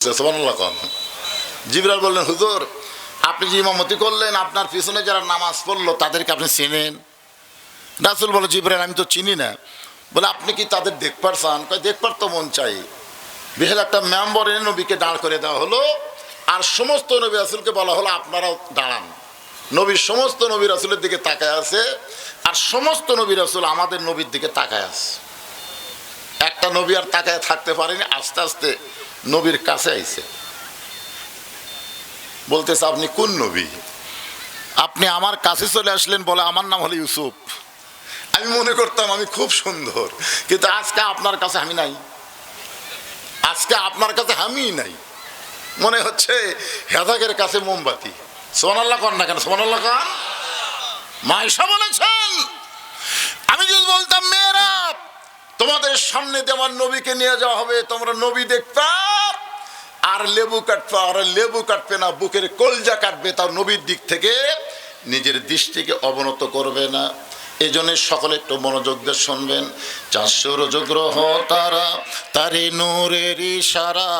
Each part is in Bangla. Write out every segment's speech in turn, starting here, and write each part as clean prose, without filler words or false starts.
সুবহানাল্লাহ। জিবরাইল বললেন, হুজুর আপনি যে ইমামতি করলেন, আপনার পিছনে যারা নামাজ পড়লো তাদেরকে আপনি চেনেন? রাসূল বলে, জিবরাইল আমি তো চিনি না। বলে, আপনি কি তাদের দেখবার চান? কয়, দেখবার তো মন চাই। বিশাল একটা মেম্বরে নবীকে দাঁড় করে দেওয়া হলো, আর সমস্ত নবী রাসূলকে বলা হলো আপনারাও দাঁড়ান। নবীর সমস্ত নবী রাসূলের দিকে তাকায় আছে, আর সমস্ত নবী রাসূল আমাদের নবীর দিকে তাকায় আছে। একটা নবী আর তাকায় থাকতে পারেনি, আস্তে আস্তে নবীর কাছে আইছে, বলতেছে আপনি কোন নবী? আপনি আমার কাছে চলে আসলেন। বলে, আমার নাম হলো ইউসুফ। আমি মনে করতাম আমি খুব সুন্দর, কিন্তু আজকে আপনার কাছে আমি নাই, আজকে আপনার কাছে আমি নাই। মনে হচ্ছে হেদাকের কাছে মোমবাতি। সুবহানাল্লাহ কন না কেন? সুবহানাল্লাহ কন। মায়েশা বলেছেন, আমি যদি বলতাম মেয়েরা তোমাদের সামনে দিয়ে আমার নবীকে নিয়ে যাওয়া হবে, তোমরা নবী দেখতা আর লেবু কাটবে, আর লেবু কাটবে না, বুকের কলজা কাটবে, তার নবীর দিক থেকে নিজের দৃষ্টিকে অবনত করবে না। এই জন্য সকলে একটু মনোযোগ দিয়ে শুনবেন। 400 রজগ্রহ তারা, তারে নূরের ইশারা,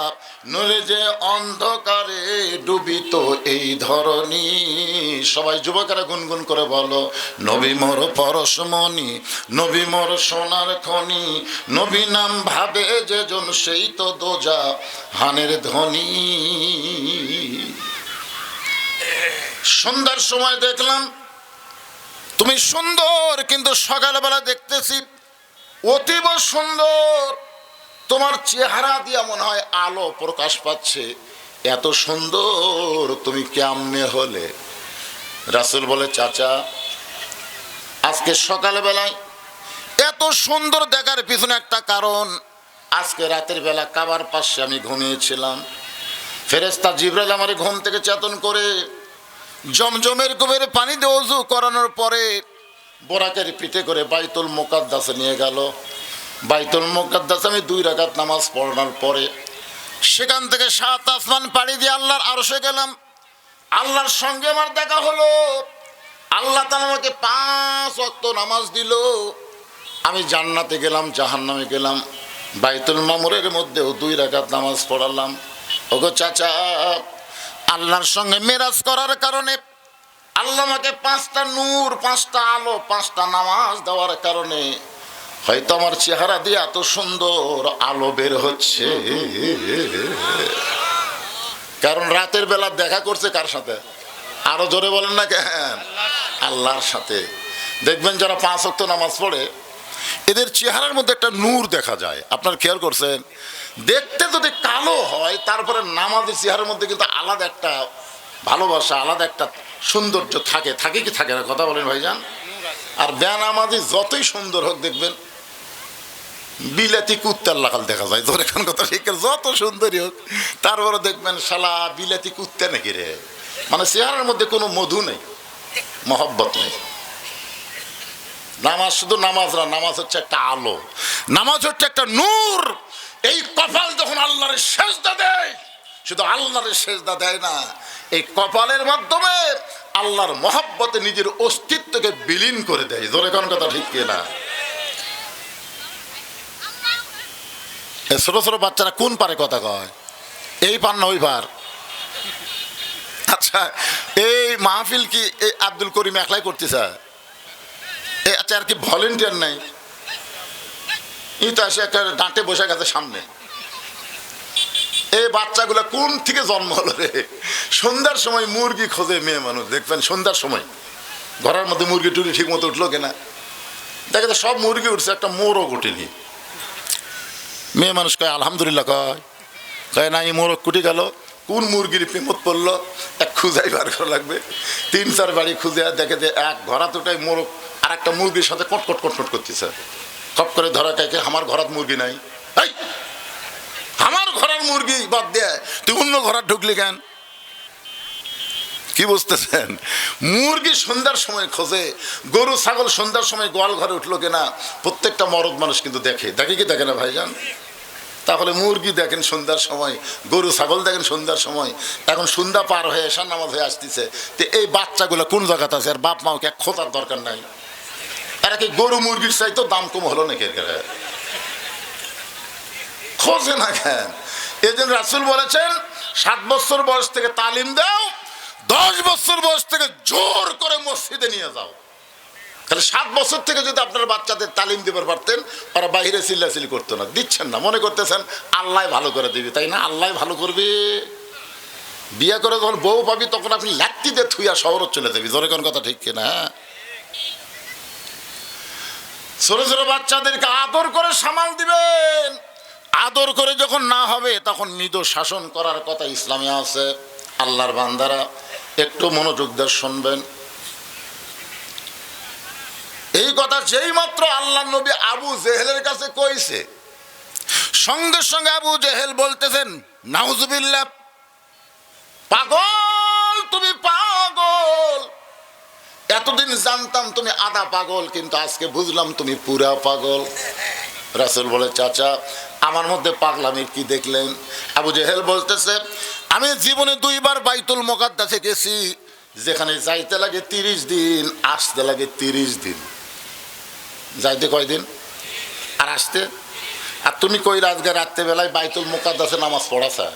নূরে যে অন্ধকারে ডুবিত এই ধরনী। সবাই যুবকেরা গুনগুন করে বলো, নবী মোর পরশমণি, নবী মোর সোনার খনি, নবী নাম ভাবে যেজন সেই তো দোজা হানের ধ্বনি। সন্ধ্যার সময় দেখলাম তুমি সুন্দর, কিন্তু সকালবেলা দেখতেছি অতীব সুন্দর। তোমার চেহারা দিয়া মনে হয় আলো প্রকাশ পাচ্ছে, এত সুন্দর তুমি কেমনে হলে? রাসূল বলে, চাচা আজকে সকালবেলায় এত সুন্দর দেখার পিছনে একটা কারণ। আজকে রাতের বেলা কাবার পাশে আমি ঘুমিয়েছিলাম, ফেরেশতা জিবরাইল আমার ঘুম থেকে চেতন করে জমজমের কুবের পানি দিয়ে ওযু করানোর পরে বোরাকের পিঠে করে বাইতুল মুকাদ্দাসে নিয়ে গেল। বাইতুল মুকাদ্দাসে আমি 2 রাকাত নামাজ পড়ানোর পরে সেখান থেকে 7 আসমান পাড়ি দিয়ে আল্লাহর আরশে গেলাম। আল্লাহর সঙ্গে আমার দেখা হলো। আল্লাহ তাআলা আমাকে 5 ওয়াক্ত নামাজ দিল। আমি জান্নাতে গেলাম, জাহান্নামে গেলাম। বাইতুল মামুরের মধ্যেও 2 রাকাত নামাজ পড়ালাম। ওগো চাচা, আল্লাহর সঙ্গে মেরাজ করার কারণে আল্লাহ আমাকে 5টা নূর, 5টা আলো, 5টা নামাজ দেওয়ার কারণে হয়তো আমার চেহারা দিয়ে এত সুন্দর আলো বের হচ্ছে। কারণ রাতের বেলা দেখা করছে কার সাথে? আরো জোরে বলেন না কেন? আল্লাহর সাথে। দেখবেন যারা 5 ওয়াক্ত নামাজ পড়ে এদের চেহারার মধ্যে একটা নূর দেখা যায়। আপনার খেয়াল করছেন? দেখতে যদি কালো হয়, তারপরে নামাজের চেহারার মধ্যে কিন্তু আলাদা একটা ভালোবাসা, আলাদা একটা সৌন্দর্য থাকে। থাকে কি থাকে না? কথা বলেন ভাইজান। আর বেনামাজি যতই সুন্দর হোক, দেখবেন বিলাতি কুত্তার লাগাল দেখা যায়। ধরে এখন কথা ঠিক, যত সুন্দরী হোক তারপরে দেখবেন শালা বিলাতি কুত্তা নাকি রে। মানে চেহারার মধ্যে কোনো মধু নেই, মহব্বত নেই। নামাজ শুধু নামাজ না, নামাজ হচ্ছে একটা আলো, নামাজ হচ্ছে একটা নূর। এই কপাল যখন আল্লাহর সেজদা দেয়, শুধু আল্লাহর সেজদা দেয় না, এই কপালের মাধ্যমে আল্লাহর মহব্বতে নিজের অস্তিত্বকে বিলীন করে দেয়। জোরে কোন কথা ঠিক কিনা? ছোট ছোট বাচ্চারা কোন পারে কথা কয়? এই পার না ওই পার? আচ্ছা, এই মাহফিল কি এই আব্দুল করিম একলাই করতেছে? আচ্ছা, আর কি ভলেন্টিয়ার নাই? তো এসে একটা ডাঁটে বসে গেছে সামনে। এই বাচ্চাগুলো কোন থেকে জন্ম হলো রে? সন্ধ্যার সময় মুরগি খোঁজে মেয়ে মানুষ, দেখবেন সন্ধ্যার সময় ঘরের মধ্যে মুরগি টুরি ঠিক মতো উঠলো কিনা। দেখে তো সব মুরগি উঠছে, একটা মোরগ উঠেনি। মেয়ে মানুষ কয় আলহামদুলিল্লাহ, কয় না, এই মোরগ কুটি গেল। কোন মুরগির প্রেমত পড়লো এক খুঁজাই বার করা লাগবে। 3-4 বাড়ি খুঁজে দেখে যে এক ঘরাত ওটাই মোরগ আর একটা মুরগির সাথে কটকট কটকট করতেছে। খপ করে ধরা কাইকে, আমার ঘরাত মুরগি নাই। এই আমার ঘরের মুরগি বাদ দেয়, তুই অন্য ঘরাত ঢুকলি কেন? কি বুঝতেছেন? মুরগি সন্ধ্যার সময় খোঁজে, গরু ছাগল সন্ধ্যার সময় গোয়াল ঘরে উঠলো কিনা প্রত্যেকটা মরদ মানুষ কিন্তু দেখে। দেখে কি দেখে না ভাইজান? তাহলে মুরগি দেখেন সন্ধ্যার সময়, গরু ছাগল দেখেন সন্ধ্যার সময়। এখন সন্ধ্যা পার হয়ে এশার নামাজ হয়ে আসতেছে, তো এই বাচ্চাগুলো কোন জায়গাতে আছে? আর বাপ মাকে এক খোঁজার দরকার নাই। এরা কি গরু মুরগির চাইতো দাম কম হলো নাকি? খোঁজে না কেন? এই জন্য রাসূল বলেছেন 7 বছর বয়স থেকে তালিম দাও, 10 বছর বয়স থেকে জোর করে মসজিদে নিয়ে যাও। তাহলে 7 বছর থেকে যদি আপনার বাচ্চাদের তালিম দিতে পারতেন, ওরা বাইরে চিল্লাচিল্লি করতো না। দিচ্ছেন না, মনে করতেছেন আল্লাহ ভালো করে দিবি, তাই না? আল্লাহ ভালো করবে। বিয়ে করে যখন বউ পাবি তখন আপনি লাত্তি দিয়ে থুইয়া শহর চলে যাবি। জোরে কোন কথা ঠিক কিনা? ছোট ছোট বাচ্চাদেরকে আদর করে সামাল দিবেন। আদর করে যখন না হবে তখন মৃদু শাসন করার কথা ইসলামে আছে। আল্লাহর বান্দারা একটু মনোযোগ দিয়ে শুনবেন। এই কথা যেই মাত্র আল্লাহর নবী আবু জেহেলের কাছে কইছে, সঙ্গে সঙ্গে আবু জেহেল বলতেছেন নাউজুবিল্লাহ, পাগল তুমি পাগল। এতদিন জানতাম তুমি আধা পাগল, কিন্তু আজকে বুঝলাম তুমি পুরা পাগল। রাসূল বলে চাচা আমার মধ্যে পাগলামির কি দেখলেন? আবু জেহেল বলতেছে আমি জীবনে 2 বার বাইতুল মুকাদ্দাসে গেছি, যেখানে যাইতে লাগে 30 দিন, আসতে লাগে 30 দিন। যাইতে কয়দিন আর আসতে? আর তুমি কই রাজগা রাত্রেবেলায় বাইতুল মুকাদ্দাসে নামাজ পড়াছা?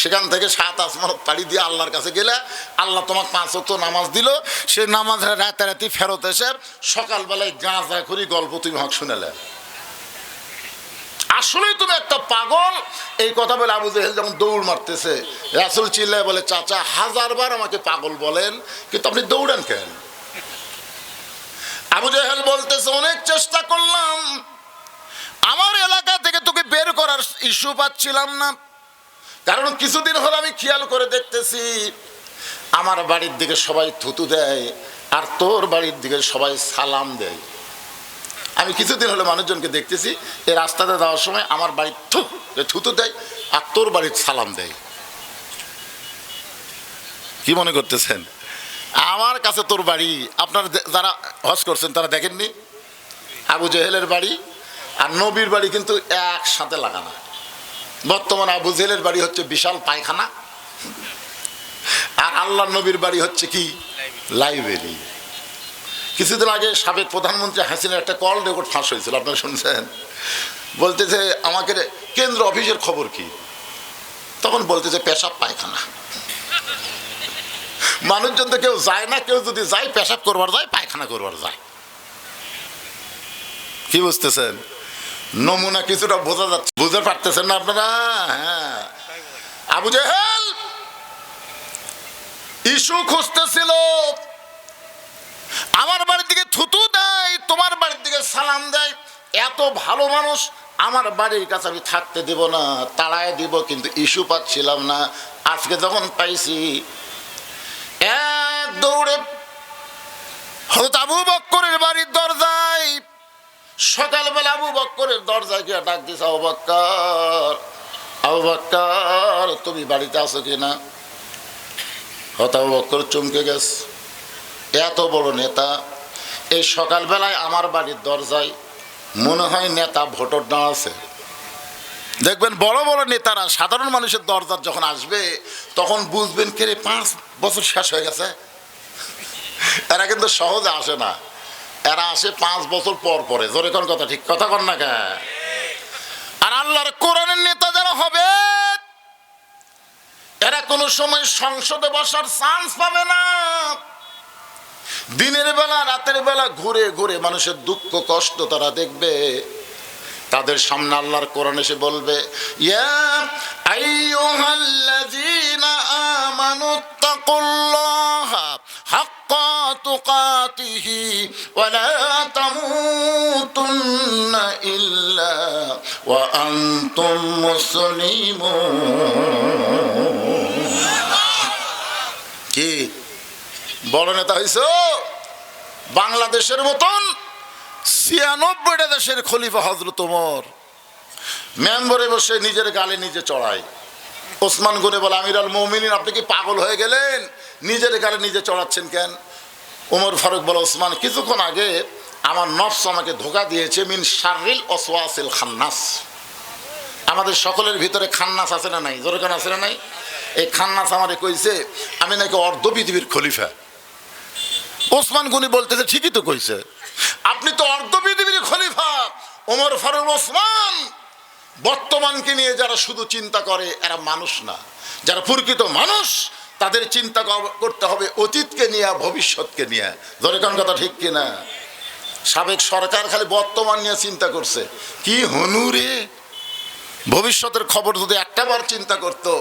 সেখান থেকে 7 আসমান পাড়ি দিয়ে আল্লাহর কাছে গেলে আল্লাহ তোমাকে 5 ওয়াক্ত নামাজ দিল। সে নামাজ রাতারাতি ফেরত এসে সকালবেলায় গাঁজা করি গল্প তুমি হক শুনেলে। আসলেই তুমি একটা পাগল। এই কথা বলে আবু জেহেল যখন দৌড় মারতেছে, রাসূল চিল্লায় বলে চাচা 1000 বার আমাকে পাগল বলেন, কিন্তু আপনি দৌড়েন কেন? আবু জেহেল বলতেছে অনেক চেষ্টা করলাম, আমার এলাকা থেকে তোকে বের করার ইস্যু পাচ্ছিলাম না। কারণ কিছুদিন হলো আমি খেয়াল করে দেখতেছি আমার বাড়ির দিকে সবাই থুতু দেয় আর তোর বাড়ির দিকে সবাই সালাম দেয়। আমি কিছুদিন হলো মানুষজনকে দেখতেছি এই রাস্তাতে যাওয়ার সময় আমার বাড়ির থুতু দেয় আর তোর বাড়ির সালাম দেয়। কি মনে করতেছেন আমার কাছে তোর বাড়ি? আপনারা যারা হজ করছেন তারা দেখেননি আবু জেহেলের বাড়ি আর নবীর বাড়ি কিন্তু একসাথে লাগানো। বর্তমানে আবু জেহেলের বাড়ি হচ্ছে বিশাল পায়খানা, আর আল্লাহর নবীর বাড়ি হচ্ছে কি লাইব্রেরি। কিছুদিন আগে সাবেক প্রধানমন্ত্রী হাসিনার একটা কল রেকর্ড ফাঁস হয়েছিল, আপনারা শুনছেন? বলতেছে আমাকে কেন্দ্র অফিসের খবর কি? তখন বলতেছে পেশাব পায়খানা। মানুষজন তো কেউ যায় না, কেউ যদি যায় পেশাব করবার যায়, পায়খানা করবার যায়। কি বুঝতেছেন? নমুনা কিছুটা বোঝা যাচ্ছে, বুঝতে পারতেছেন না আপনারা? হ্যাঁ, আবু জেহেল ইস্যু খুঁজতেছিল, আমার বাড়ির দিকে থুতু দেয়, তোমার বাড়ির দিকে সালাম দেয়। এত ভালো মানুষ, আমার বাড়ির কাছে আমি থাকতে দেব না, তাড়ায় দিব, কিন্তু ইস্যু পাচ্ছিলাম না। আজকে যখন পাইছি এক দৌড়ে হযরত আবু বকরের বাড়ির দরজায়, সকালবেলা আবু বকরের দরজায় গিয়ে ডাক দিছে, আবু বকর, আবু বকর তুমি বাড়িতে আছো কিনা? হযরত আবু বকর চমকে গেছে। এত বড় নেতা এই সকালবেলায় আমার বাড়ির দরজায়, মনে হয় নেতা ভোটার দাঁড়াচ্ছে। দেখবেন বড় বড় নেতারা সাধারণ মানুষের দরজার যখন আসবে তখন বুঝবেন কে 5 বছর শেষ হয়ে গেছে। এরা কিন্তু সহজে আসে না, এরা আসে 5 বছর পর পরে। জোরে কোন কথা ঠিক কথা কন না কে? আর আল্লাহর কোরআনের নেতা যারা হবে এরা কোনো সময় সংসদে বসার চান্স পাবে না। দিনের বেলা রাতের বেলা ঘুরে ঘুরে মানুষের দুঃখ কষ্ট তারা দেখবে। তাদের সামনে আল্লাহর কোরআন এসে বলবে, ইয়া আইয়ুহাল্লাযীনা আমানুত্তাকুল্লাহা হাক্কা তুকাতিহি ওয়া লা তামুতুন্না ইল্লা ওয়া আনতুম মুসলিমুন। কি বড় নেতা হইছো? বাংলাদেশের মতন 96টা দেশের খলিফা হযরত ওমর মেম্বরে বসে নিজের গালে নিজে চড়ায়। ওসমান গনি বলে, আমিরুল মুমিনিন আপনি কি পাগল হয়ে গেলেন? নিজের গালে নিজে চড়াচ্ছেন কেন? ওমর ফারুক বলে, ওসমান কিছুক্ষণ আগে আমার নফস আমাকে ধোঁকা দিয়েছে, মিন শাররিল ওয়াসওয়াসিল খান্নাস। আমাদের সকলের ভিতরে খান্নাস আছে না নাই? জোরে কেন আছে না নাই? এই খান্নাস আমারে কইছে আমি নাকি অর্ধ পৃথিবীর খলিফা। ওসমান গনি বলতেছে ঠিকই তো কইছে, আপনি তো অর্ধ পৃথিবীর খলিফা। ওমর ফারুক, ওসমান বর্তমানকে নিয়ে যারা শুধু চিন্তা করে এরা মানুষ না। যারা প্রকৃত মানুষ তাদের চিন্তা করতে হবে অতীতকে নিয়ে, ভবিষ্যৎকে নিয়ে। ধরে কোন কথা ঠিক কিনা? সাবেক সরকার খালি বর্তমান নিয়ে চিন্তা করছে, কি হনুরে। ভবিষ্যতের খবর যদি একটাবার চিন্তা করতো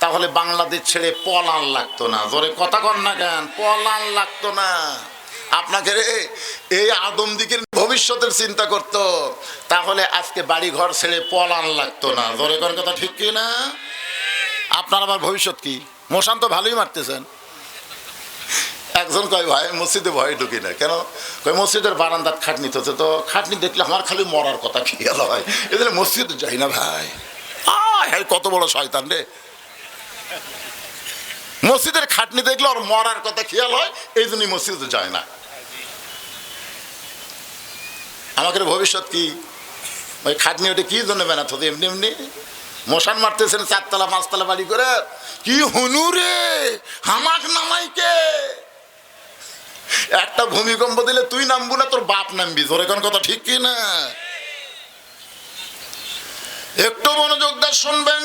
তাহলে বাংলাদেশ ছেড়ে পলান লাগতো না। জোরে কথা কন না কেন? পলান লাগতো না। আপনাকে এই আদমদিকের ভবিষ্যতের চিন্তা করতো তাহলে আজকে বাড়ি ঘর ছেড়ে পলান লাগতো না। জোরে কোন কথা ঠিক কি না? আপনার আবার ভবিষ্যৎ কি? মশান তো ভালোই মারতেছেন। একজন কয়, ভাই মসজিদে ভয়ে ঢুকি না কেন? কয় মসজিদের বারান্দার খাটনি তো, তো খাটনি দেখলে আমার খালি মরার কথা খেয়াল হয়, এদের মসজিদে যাই না ভাই। কত বড় শয়তান রে! মসজিদের খাটনি দেখলে ওর মরার কথা খেয়াল হয়, এই জন্যই মসজিদে যায় না। আমাদের ভবিষ্যৎ কি? ওই খাটনি ওটা কি জন্য বানাতে হতো? এমনি এমনি মশান মারতেছেন 4 তলা 5 তলা বাড়ি করে। কি হনুরে, হামাক নামাইকে। একটা ভূমিকম্প দিলে তুই নামবো না, তোর বাপ নামবি। জোরে কোন কথা ঠিক কি না? একটু মনোযোগ দিয়ে শুনবেন।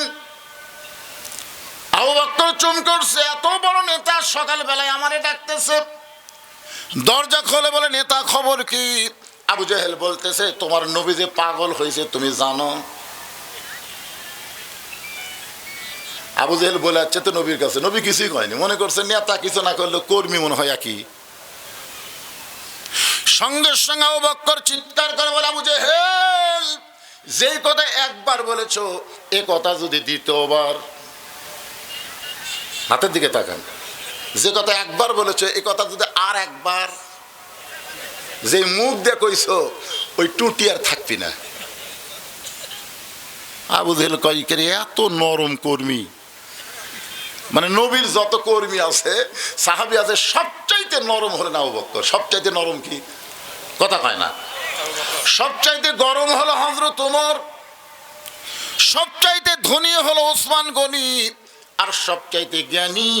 আবু বকর চমকে উঠছে, এত বড় নেতা সকালবেলায় আমারে ডাকতেছে। দরজা খোলে বলে, নেতা খবর কি? আবু জেহেল বলতেছে, তোমার নবী যে পাগল হয়েছে তুমি জানো? আবু জেহেল বলে যাচ্ছে তো নবীর কাছে, নবী কিছুই কয়নি, মনে করছে নেতা কিছু না করলে কর্মী মনে হয় একই। সঙ্গে সঙ্গে আবু বকর চিৎকার করে বলে, আবু জেহেল, যেই কথা একবার বলেছো এ কথা যদি দ্বিতীয়বার, হাতের দিকে তাকান, যে কথা একবার বলেছো এ কথা যদি আর একবার, যে মুখ দিয়ে কইছো ওই টুটি আর থাকবি না। আবু জেহেল কয়, কে এত নরম কর্মী? মানে নবীর যত কর্মী আছে, সাহাবী আছে, সবচাইতে নরম হলেন আবু বকর। সবচাইতে নরম কি? কথা কয় না। সবচাইতে গরম হলো হযরত ওমর, সবচাইতে ধনী হলো ওসমান গনি, আর সবচাইতে জ্ঞানী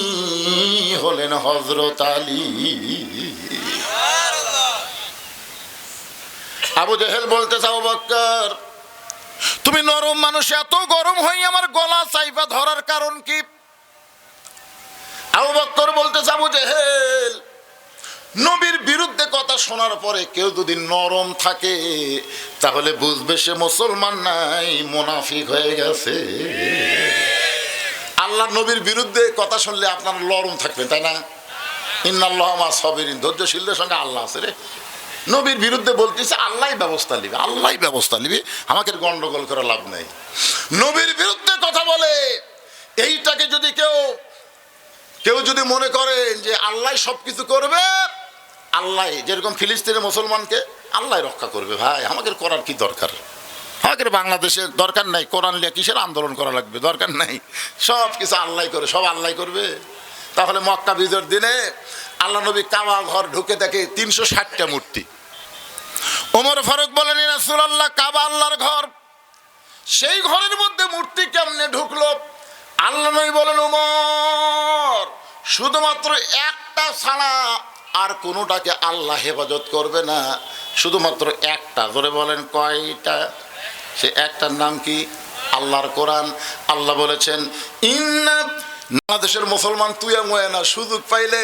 হলেন হযরত আলী। আবু জেহেল বলতেছে, আবু বকর তুমি নরম মানুষ, এত গরম হয়ে আমার গলা চাইপা ধরার কারণ কি? আবু বকর বলতেছে, আবু জেহেল, নবীর বিরুদ্ধে কথা শোনার পরে কেউ যদি নরম থাকে তাহলে বুঝবে সে মুসলমান নাই, মুনাফিক হয়ে গেছে। আল্লাহ নবীর বিরুদ্ধে কথা শুনলে আপনারা নরম থাকবেন, তাই না? ইন্নাল্লাহা মা সাবিরিন, ধৈর্যশীলদের সঙ্গে আল্লাহ আছে রে। নবীর বিরুদ্ধে বলতেছে আল্লাহই ব্যবস্থা নিবে, আল্লাহই ব্যবস্থা নিবে, আমাকে গন্ডগোল করে লাভ নাই। নবীর বিরুদ্ধে কথা বলে এইটাকে যদি কেউ যদি মনে করেন যে আল্লাহ সবকিছু করবে, আল্লাহ যেরকম ফিলিস্তিনের মুসলমানকে আল্লাহ রক্ষা করবে, ভাই আমাদের করার কি দরকার? আমাদের বাংলাদেশের দরকার নাই, কোরআন নিয়ে কিসের আন্দোলন করা লাগবে? দরকার নাই, সব কিছু আল্লাহ করে, সব আল্লাহ করবে। তাহলে মক্কা বিজয়ের দিনে আল্লাহ নবী কাবা ঘর ঢুকে দেখে 360টা মূর্তি। ওমর ফারুক বলেন, ইয়া রাসূলুল্লাহ, কাবা আল্লাহর ঘর, সেই ঘরের মধ্যে মূর্তি কেমনে ঢুকলো? আল্লাহ নবী বলেন, ওমর শুধুমাত্র একটা ছাড়া আর কোনোটাকে আল্লাহ হেফাজত করবে না, শুধুমাত্র একটা। জোরে বলেন, কয়টা? সে একটার নাম কি? আল্লাহর কোরআন। আল্লাহ বলেছেন, ইন্না, বাংলাদেশের মুসলমান তুই ময়না সুযোগ পাইলে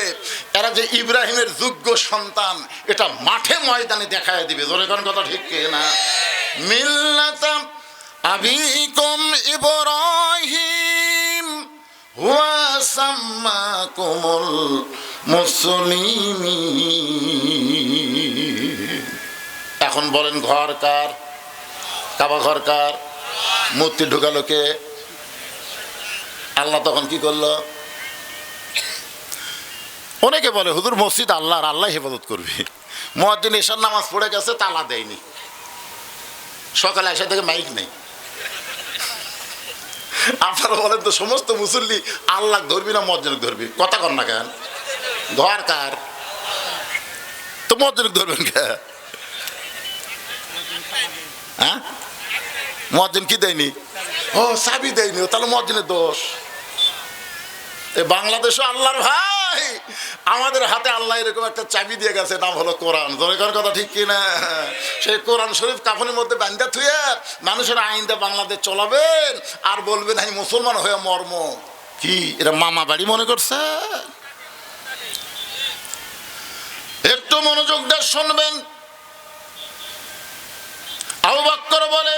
এরা যে ইব্রাহিমের যোগ্য সন্তান এটা মাঠে ময়দানে দেখায় দিবে। জোরে কোন কথা ঠিক না? মিল্লাতা আবিকুম ইব্রাহিম ওয়া সাম্মাকুমুল মুসলিমিন। এখন বলেন, ঘর কার? কাবা ঘর কার? মূর্তি ঢুকালো কে? আল্লাহ তখন কি করলো? অনেকে বলে হুজুর মসজিদ আল্লাহর, আল্লাহ হেফাজত করবে। মুয়াজ্জিন এশার নামাজ পড়ে গেছে, তালা দেয়নি, সকালে এসে থেকে মাইক নেই। আপনারা বলেন তো, সমস্ত মুসল্লি আল্লাহ ধরবি না মুয়াজ্জিন ধরবি? কথা কর না কেন? ঘর কার? তো মুয়াজ্জিন ধরবেন কে? হ্যাঁ, মুয়াজ্জিন কি দেয়নি? ও চাবি দেয়নি, তাহলে মুয়াজ্জিনের দোষ। এ বাংলাদেশও আল্লাহর ভাই, ভাই, আমাদের হাতে আল্লাহ এরকম একটা চাবি দিয়ে গেছে, নাম হলো কোরআন। দরকার কথা ঠিক কিনা? সেই কোরআন শরীফ কাফনের মধ্যে বান্ধা থুয়ে মানুষের আইনটা বাংলাদেশ চলাবেন আর বলবেন আমি মুসলমান হয়ে মর্ম কি? এটা মামা বাড়ি মনে করছে? একটু মনোযোগ দিয়ে শুনবেন। আবু বকর বলে,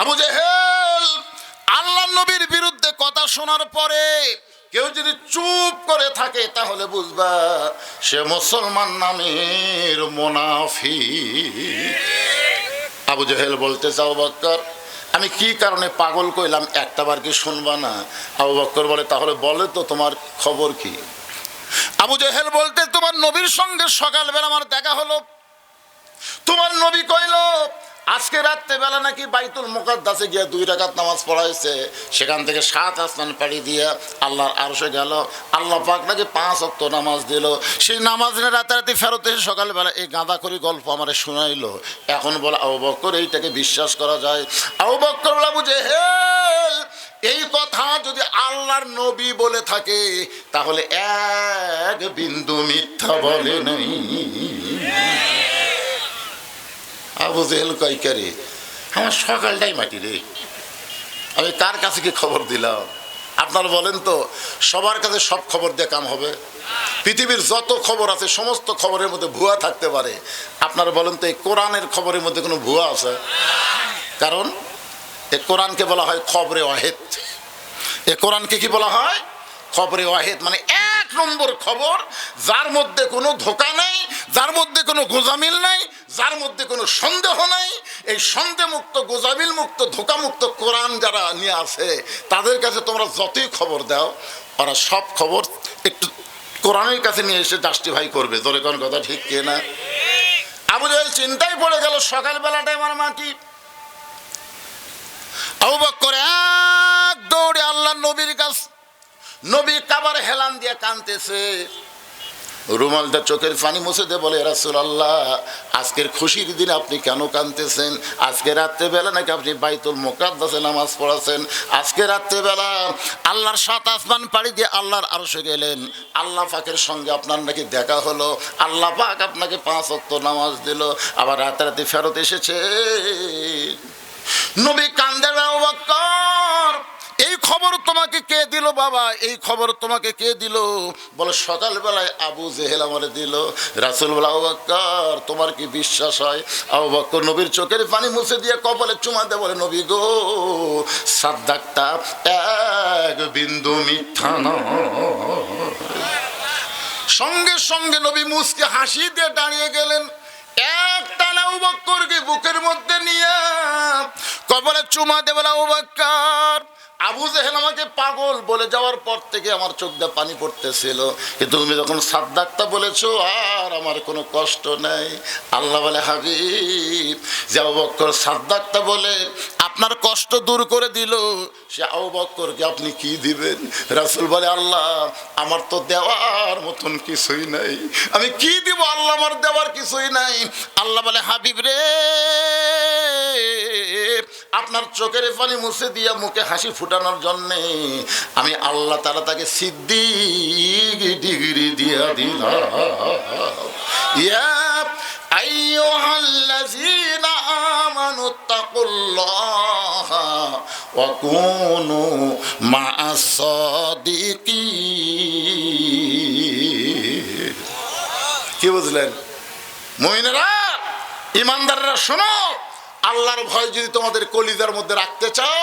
আবু জেহেল আল্লাহ নবীর বিরুদ্ধে কথা শোনার পরে কেউ যদি চুপ করে থাকে তাহলে বুঝবা সে মুসলমান নামের মুনাফিক। আবু জেহেল বলতেছে, আবু বকর আমি কি কারণে পাগল কইলাম একটা বার কি শুনবা না? আবু বকর বলে, তাহলে বলে তো তোমার খবর কি? আবু জেহেল বলতে, তোমার নবীর সঙ্গে সকালবেলা আমার দেখা হলো। তোমার নবী কইল আজকে রাত্রেবেলা নাকি বাইতুল মুকাদ্দাসে গিয়ে 2 রাকাত নামাজ পড়াইছে, সেখান থেকে 7 আসমান পাড়ি দিয়ে আল্লাহর আরশে গেল। আল্লাহ পাক নাকি 5 ওয়াক্ত নামাজ দিল। সেই নামাজ নিয়ে রাতারাতি ফেরত এসে সকালবেলা এই গাঁদা করি গল্প আমারে শোনাইলো। এখন বলে আবু বকর এইটাকে বিশ্বাস করা যায়? আবু বকর বলে, আবু জেহেল এই কথা যদি আল্লাহর নবী বলে থাকে তাহলে এক বিন্দু মিথ্যা বলে নাই। আবু জেহেল কয়, রে আমার সকালটাই মাটি রে, আমি কার কাছে কি খবর দিলাম? আপনারা বলেন তো, সবার কাছে সব খবর দিয়ে কাম হবে? পৃথিবীর যত খবর আছে সমস্ত খবরের মধ্যে ভুয়া থাকতে পারে। আপনারা বলেন তো, এই কোরআনের খবরের মধ্যে কোনো ভুয়া আছে? কারণ এই কোরআনকে বলা হয় খবরে ওয়াহিদ। এই কোরআনকে কি বলা হয়? খবরে ওয়াহিদ, মানে 1 নম্বর খবর, যার মধ্যে কোনো ধোঁকা নাই, যার মধ্যে কোনো গোজামিল নাই, যার মধ্যে কোনো সন্দেহ নাই। এই সন্দেহমুক্ত, গোজামিল মুক্ত, ধোঁকামুক্ত কোরআন যারা নিয়ে আসে তাদের কাছে তোমরা যতই খবর দাও ওরা সব খবর একটু কোরআনের কাছে নিয়ে এসে জাস্টিফাই করবে। জোরে কোন কথা ঠিক কে না? আবু জেহেল চিন্তায় পড়ে গেল, সকালবেলাটাই আমার মাটি। আবু বকর এক দৌড়ে আল্লাহ নবীর কাছ, নবী কাবার হেলান দিয়ে কাঁদতেছে, রুমালটা চোখের পানি মুছে দিয়ে বলে, রাসূলুল্লাহ আজকের খুশির দিন আপনি কেন কাঁদতেছেন? আজকে রাত্রেবেলা নাকি আপনি বাইতুল মুকাদ্দাসে নামাজ পড়াছেন, আজকে রাত্রেবেলা আল্লাহর 7 আসমান পাড়ি দিয়ে আল্লাহর আরশে গেলেন, আল্লাহ পাকের সঙ্গে আপনার নাকি দেখা হলো, আল্লাহ পাক আপনাকে 5 ওয়াক্ত নামাজ দিল, আবার রাতারাতি ফেরত এসেছে। নবী কান্দেন, আবু বকর এই খবর তোমাকে কে দিল বাবা? এই খবর তোমাকে কে দিল? বলে, সকালবেলায় আবু জেহেল আমারে দিল। রাসূল বলে, আবু বকর তোমার কি বিশ্বাস হয়? আবু বকর নবীর চোখের পানি মুছে দিয়ে কপালে চুমা দিয়ে বলে, নবী গো সাদ্দাকতা, এক বিন্দু মিথ্যা নয়। সঙ্গে সঙ্গে নবী মুসকে হাসি দিয়ে দাঁড়িয়ে গেলেন। এক টানা আবু বকরকে বুকের মধ্যে নিয়ে কপালে চুমা দিয়ে বলে, আবু বকর আবু জেহেল আমাকে পাগল বলে যাওয়ার পর থেকে আমার চোখ দিয়ে পানি পড়তেছিল, কিন্তু তুমি যখন সাদ্দাকতা বলেছো আর আমার কোনো কষ্ট নেই। আল্লাহ বলে, হাবিব যে আবু বকর সাদ্দাকতা বলে আপনার কষ্ট দূর করে দিল, সে আবু বকরকে আপনি কি দিবেন? রাসূল বলে, আল্লাহ আমার তো দেওয়ার মতন কিছুই নাই, আমি কি দিব? আল্লাহ আমার দেওয়ার কিছুই নাই। আল্লাহ বলে, হাবিব রে আপনার চোখের পানি মুছে দিয়া মুখে হাসি ফুটানোর জন্যে আমি আল্লাহ তাআলা তাকে সিদ্দিক ডিগ্রি দিয়া দিলাম। ইয়া আইয়ুহাল্লাযীনা আমানুত্তাকুল্লাহা ওয়া কুনু মা'আস সাদিকিন। কি বুঝলেন মুমিনেরা, ইমানদাররা শোনো, আল্লাহর ভয় যদি তোমাদের কলিজার মধ্যে রাখতে চাও,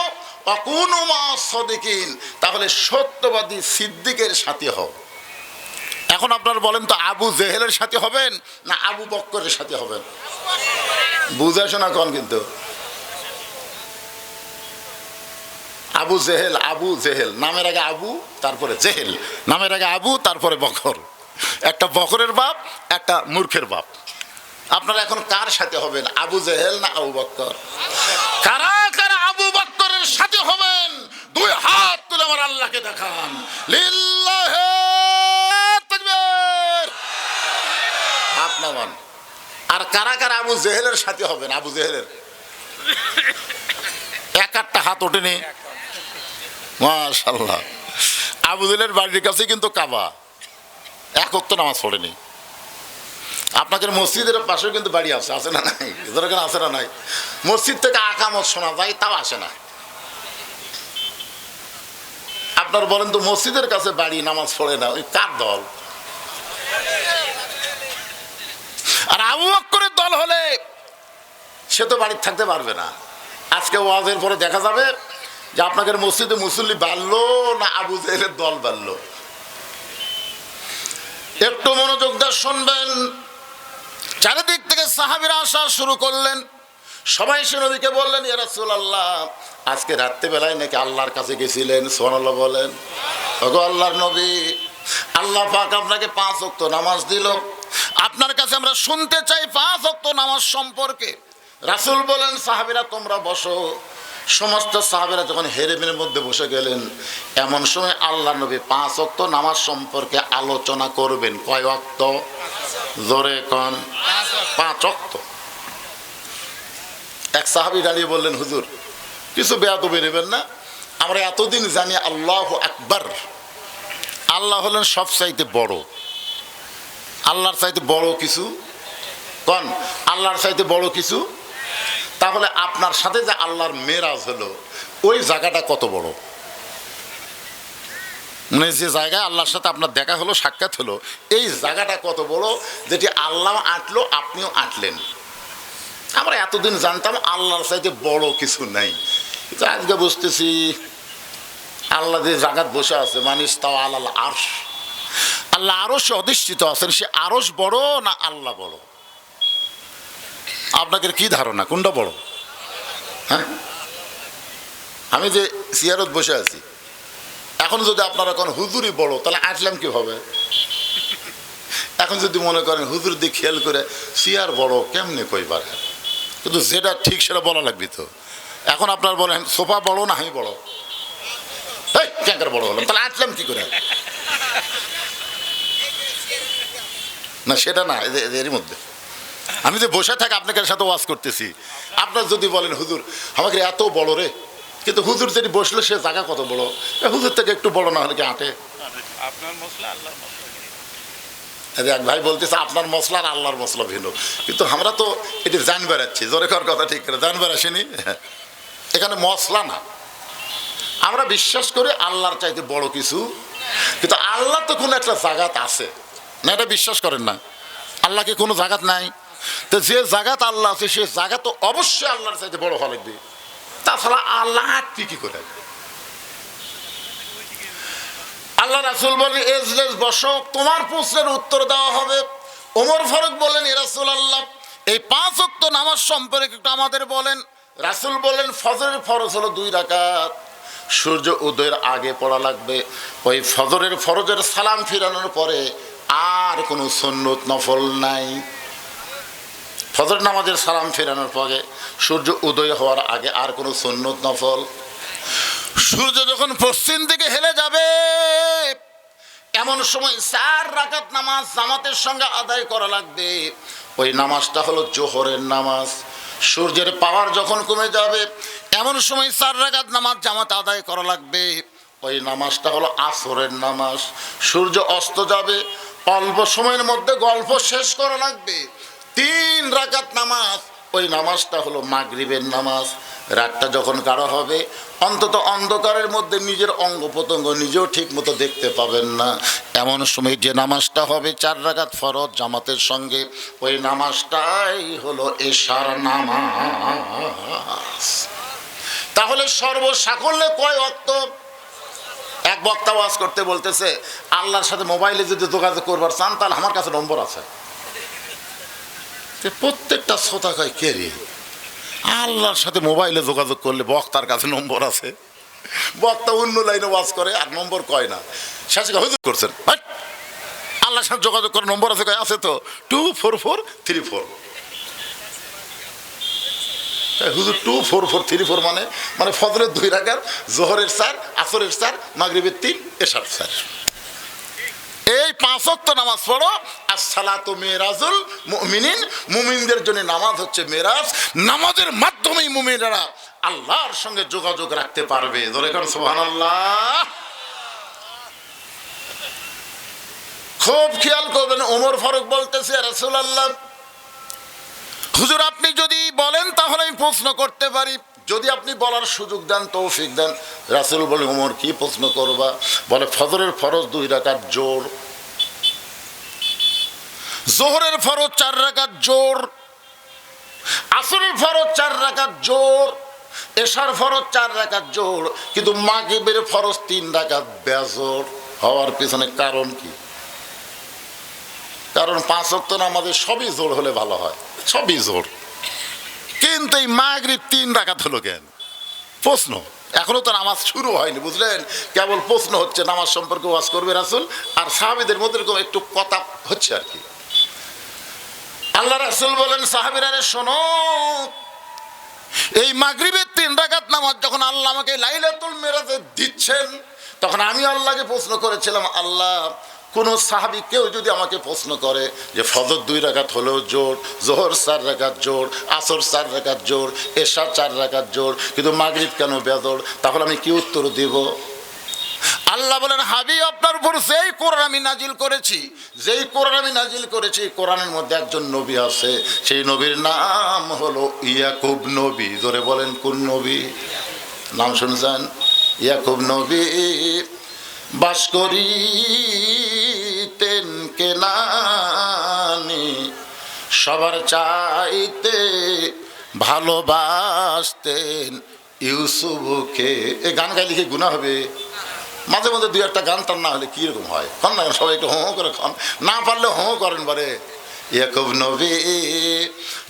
অকুনু মা'আস সাদিকিন, তাহলে সত্যবাদী সিদ্দিকের সাথে হও। এখন আপনারা বলেন তো, আবু জেহেলের সাথে হবেন না আবু বকরের সাথে হবেন? বুঝে শোনা কন, কিন্তু আবু জেহেল, আবু জেহেল নামের আগে আবু, তারপরে জেহেল, নামের আগে আবু, তারপরে বকর। একটা বকরের বাপ, একটা মূর্খের বাপ। আপনারা এখন কার সাথে হবেন, আবু জেহেল না আবু বকর? কারা কারা আবু বকরের সাথে হবেন? 2 হাত তুলে আমার আল্লাহকে দেখান। লিল্লাহি তাকবীর। আপনার আর কারা কারা আবু জেহেলের সাথে হবেন? আবু জেহেলের একটা হাত ওঠেনি। মাশাআল্লাহ। আবু জেহেলের বাড়ির কাছে কিন্তু কাবা, এক ওয়াক্ত নামাজ পড়েনি। আপনাদের মসজিদের পাশেও কিন্তু বাড়ি আছে, আছে না নাই? এখানে আছে না নাই? মসজিদ থেকে আকামত শোনা যায়, তাও আসে না। আপনার বলেন তো, মসজিদের কাছে বাড়ি, নামাজ পড়ে না, ওই কার দল? আর আবু বকরের দল হলে সে তো বাড়িতে থাকতে পারবে না। আজকে ওয়াজের পরে দেখা যাবে যে আপনাদের মসজিদে মুসল্লি বাড়লো না আবু জেহেলের দল বাড়লো। একটু মনোযোগ দিয়ে শুনবেন। চারিদিক থেকে সাহাবীরা আসা শুরু করলেন। সবাই সে নবীকে বললেন, ইয়া রাসূলুল্লাহ, আজকে রাত্রিবেলায় নাকি আল্লাহর কাছে গেছিলেন। সুবহানাল্লাহ বলেন। ওগো আল্লাহর নবী, আল্লাহ পাক আপনাকে 5 ওয়াক্ত নামাজ দিল, আপনার কাছে আমরা শুনতে চাই 5 ওয়াক্ত নামাজ সম্পর্কে। রাসূল বলেন, সাহাবীরা তোমরা বসো। সমস্ত সাহাবীরা যখন হেরেমের মধ্যে বসে গেলেন, এমন সময় আল্লাহ নবী 5 ওয়াক্ত নামাজ সম্পর্কে আলোচনা করবেন। কয় ওয়াক্ত? জোরে কোন? 5 ওয়াক্ত। এক সাহাবী দাঁড়িয়ে বললেন, হুজুর কিছু বেয়াদবি নেবেন না, আমরা এতদিন জানি আল্লাহু আকবার, আল্লাহ হলেন সবচাইতে বড়। আল্লাহর চাইতে বড় কিছু কোন? আল্লাহর চাইতে বড় কিছু? তাহলে আপনার সাথে যে আল্লাহর মেরাজ হলো, ওই জায়গাটা কত বড়? মানে যে জায়গায় আল্লাহর সাথে আপনার দেখা হলো, সাক্ষাৎ হলো, এই জায়গাটা কত বড়, যেটি আল্লাহ আঁটলো, আপনিও আঁটলেন। আমরা এতদিন জানতাম আল্লাহর চাইতে বড় কিছু নাই, কিন্তু আজকে বুঝতেছি আল্লাহ যে জায়গায় বসে আছে, মানিস তাও আল্লাহ আরশ, আল্লাহ আরশে অধিষ্ঠিত আছেন, সে আরশ বড় না আল্লাহ বড়? আপনাদের কি ধারণা কোনটা বড়? হ্যাঁ, আমি যে সিয়ারত বসে আছি, এখন যদি আপনারা কোন হুজুরই বড়, তাহলে আসলাম কি হবে? এখন যদি মনে করেন হুজুর দিয়ে খেয়াল করে সিয়ার বড়, কেমনে কইবার? কিন্তু যেটা ঠিক সেটা বলা লাগবে তো। এখন আপনার বলেন সোফা বড় না আমি বড়? এই ক্যাঙ্কার বড় হলাম, তাহলে আসলাম কি করে? না সেটা না, এরই মধ্যে আমি যে বসে থাকি আপনাদের সাথে ওয়াজ করতেছি, আপনার যদি বলেন হুজুর আমাকে এত বড় রে, কিন্তু হুজুর যদি বসলে সে জায়গা কত বড়, হুজুর থেকে একটু বড় না হলে কি আঁটে? এক ভাই বলতেছে আপনার মশলা আর আল্লাহর মশলা ভিন্ন, কিন্তু আমরা তো এটি জানবার আছি। জোরে কর কথা ঠিক করে, জানবার আসেনি। এখানে মশলা না, আমরা বিশ্বাস করি আল্লাহর চাইতে বড় কিছু, কিন্তু আল্লাহ তো কোনো একটা জায়গাত আছে না, এটা বিশ্বাস করেন না? আল্লাহকে কোনো জায়গাত নাই, তো যে জায়গাত আল্লাহ আছে সে জায়গা তো অবশ্যই আল্লাহর চাইতে বড় হওয়া লাগবে, তাছাড়া আল্লাহ আটটি কি করে? আল্লাহ রাসূল বলেন, এজলেস বসো, তোমার প্রশ্নের উত্তর দেওয়া হবে। ওমর ফারুক বলেন, ইয়া রাসূলুল্লাহ, এই 5 ওয়াক্ত নামাজ সম্পর্কে একটু আমাদের বলেন। রাসূল বলেন, ফজরের ফরজ হলো 2 রাকাত, সূর্য উদয়ের আগে পড়া লাগবে। ওই ফজরের ফরজের সালাম ফিরানোর পরে আর কোনো সুন্নত নফল নাই। ফজর নামাজের সালাম ফেরানোর পরে সূর্য উদয় হওয়ার আগে আর কোনো সুন্নত নফল। সূর্য যখন পশ্চিম দিকে হেলে যাবে, এমন সময় 4 রাকাত নামাজ জামাতের সঙ্গে আদায় করা লাগবে। ওই নামাজটা হলো জোহরের নামাজ। সূর্যের পাওয়ার যখন কমে যাবে, এমন সময় 4 রাকাত নামাজ জামাত আদায় করা লাগবে। ওই নামাজটা হলো আসরের নামাজ। সূর্য অস্ত যাবে, অল্প সময়ের মধ্যে গল্প শেষ করা লাগবে। 3 রাকাত নামাজ, ওই নামাজটা হলো মাগরিবের নামাজ। রাতটা যখন গাঢ় হবে, অন্তত অন্ধকারের মধ্যে নিজের অঙ্গ প্রত্যঙ্গ নিজেও ঠিক মতো দেখতে পাবেন না, এমন সময় যে নামাজটা হবে 4 রাকাত ফরজ জামাতের সঙ্গে, ওই নামাজটাই হলো এশার নামাজ। তাহলে সর্বসাকল্যে কয় ওয়াক্ত? এক বক্তা ওয়াজ করতে বলতেছে, আল্লাহর সাথে মোবাইলে যদি যোগাযোগ করবার চান তাহলে আমার কাছে নম্বর আছে। প্রত্যেকটা শ্রোতা কয়, কে রে, আল্লাহর সাথে মোবাইলে যোগাযোগ করলে বক্তার কাছে নম্বর আছে? বক্তা অন্য লাইনে ওয়াজ করে আর নম্বর কয় না। শেষে হুজুর করছেন, আল্লাহর সাথে যোগাযোগ করে নম্বর আছে? কয় আছে তো, 24434। হুজুর 24434 মানে ফজরের 2 রাকাত, জোহরের 4, আসরের 4, মাগরিবের 3, এশার 4। এই 5 ওয়াক্ত নামাজ পড়ো। আসসালাতু মিরাজুল মুমিনিন, মুমিনদের জন্য নামাজ হচ্ছে মেরাজ। নামাজের মাধ্যমেই মুমিনরা আল্লাহর সঙ্গে যোগাযোগ রাখতে পারবে। জোরে কর সুবহানাল্লাহ। খুব খেয়াল করবেন। ওমর ফারুক বলতেছে, রাসূলুল্লাহ হুজুর আপনি যদি বলেন তাহলে আমি প্রশ্ন করতে পারি, যদি আপনি বলার সুযোগ দেন, তৌফিক দেন। রাসূল বলে, ওমর কি প্রশ্ন করবা? বলে, ফজরের ফরজ 2 রাকাত জোর, যোহরের ফরজ 4 রাকাত জোর, আসরের ফরজ 4 রাকাত জোর, এশার ফরজ 4 রাকাত জোর, কিন্তু মাগরিবের ফরজ 3 রাকাত বেজোর হওয়ার পিছনে কারণ কি? কারণ 5 ওয়াক্ত নামাজে সবই জোর হলে ভালো হয়, সবই জোর, কিন্তু এই মাগরিব 3 রাকাত হলো কেন? প্রশ্ন। এখনো তো নামাজ শুরু হয়নি, বুঝলেন? কেবল প্রশ্ন হচ্ছে। নামাজ সম্পর্কে ওয়াজ করবে রাসূল, আর সাহাবীদের মধ্যে এরকম একটু কথা হচ্ছে আর কি। আল্লাহ রাসূল বলেন, সাহাবীরা রে শোনো, এই মাগরিবের 3 রাকাত নামাজ যখন আল্লাহ আমাকে লাইলাতুল মিরাজে দিচ্ছেন, তখন আমি আল্লাহকে প্রশ্ন করেছিলাম, আল্লাহ কোন সাহাবী কেউ যদি আমাকে প্রশ্ন করে যে ফজর 2 রাকাত হলেও জোর, যোহর 4 রাকাত জোর, আসর 4 রাকাত জোর, এশা 4 রাকাত জোর, কিন্তু মাগরিব কেন বেজোর, তাহলে আমি কি উত্তর দেব? আল্লাহ বলেন, হাবিব আপনার উপর যেই কোরআন আমি নাজিল করেছি, যেই কোরআন আমি নাজিল করেছি, কোরআনের মধ্যে একজন নবী আছে, সেই নবীর নাম হলো ইয়াকুব নবী। জোরে বলেন, কোন নবী? নাম শুনছেন? ইয়াকুব নবী বাস করিতেন কেনানে, সবার চাইতে ভালোবাসতেন ইউসুফকে। এই গান গাইলে কি গুনাহ হবে? মাঝে মধ্যে 2-1টা গান টান না হলে কিরকম হয়? খন না, সবাই একটু হো করে খন, না পারলে হো করেন বারে। ইয়াকুব নবী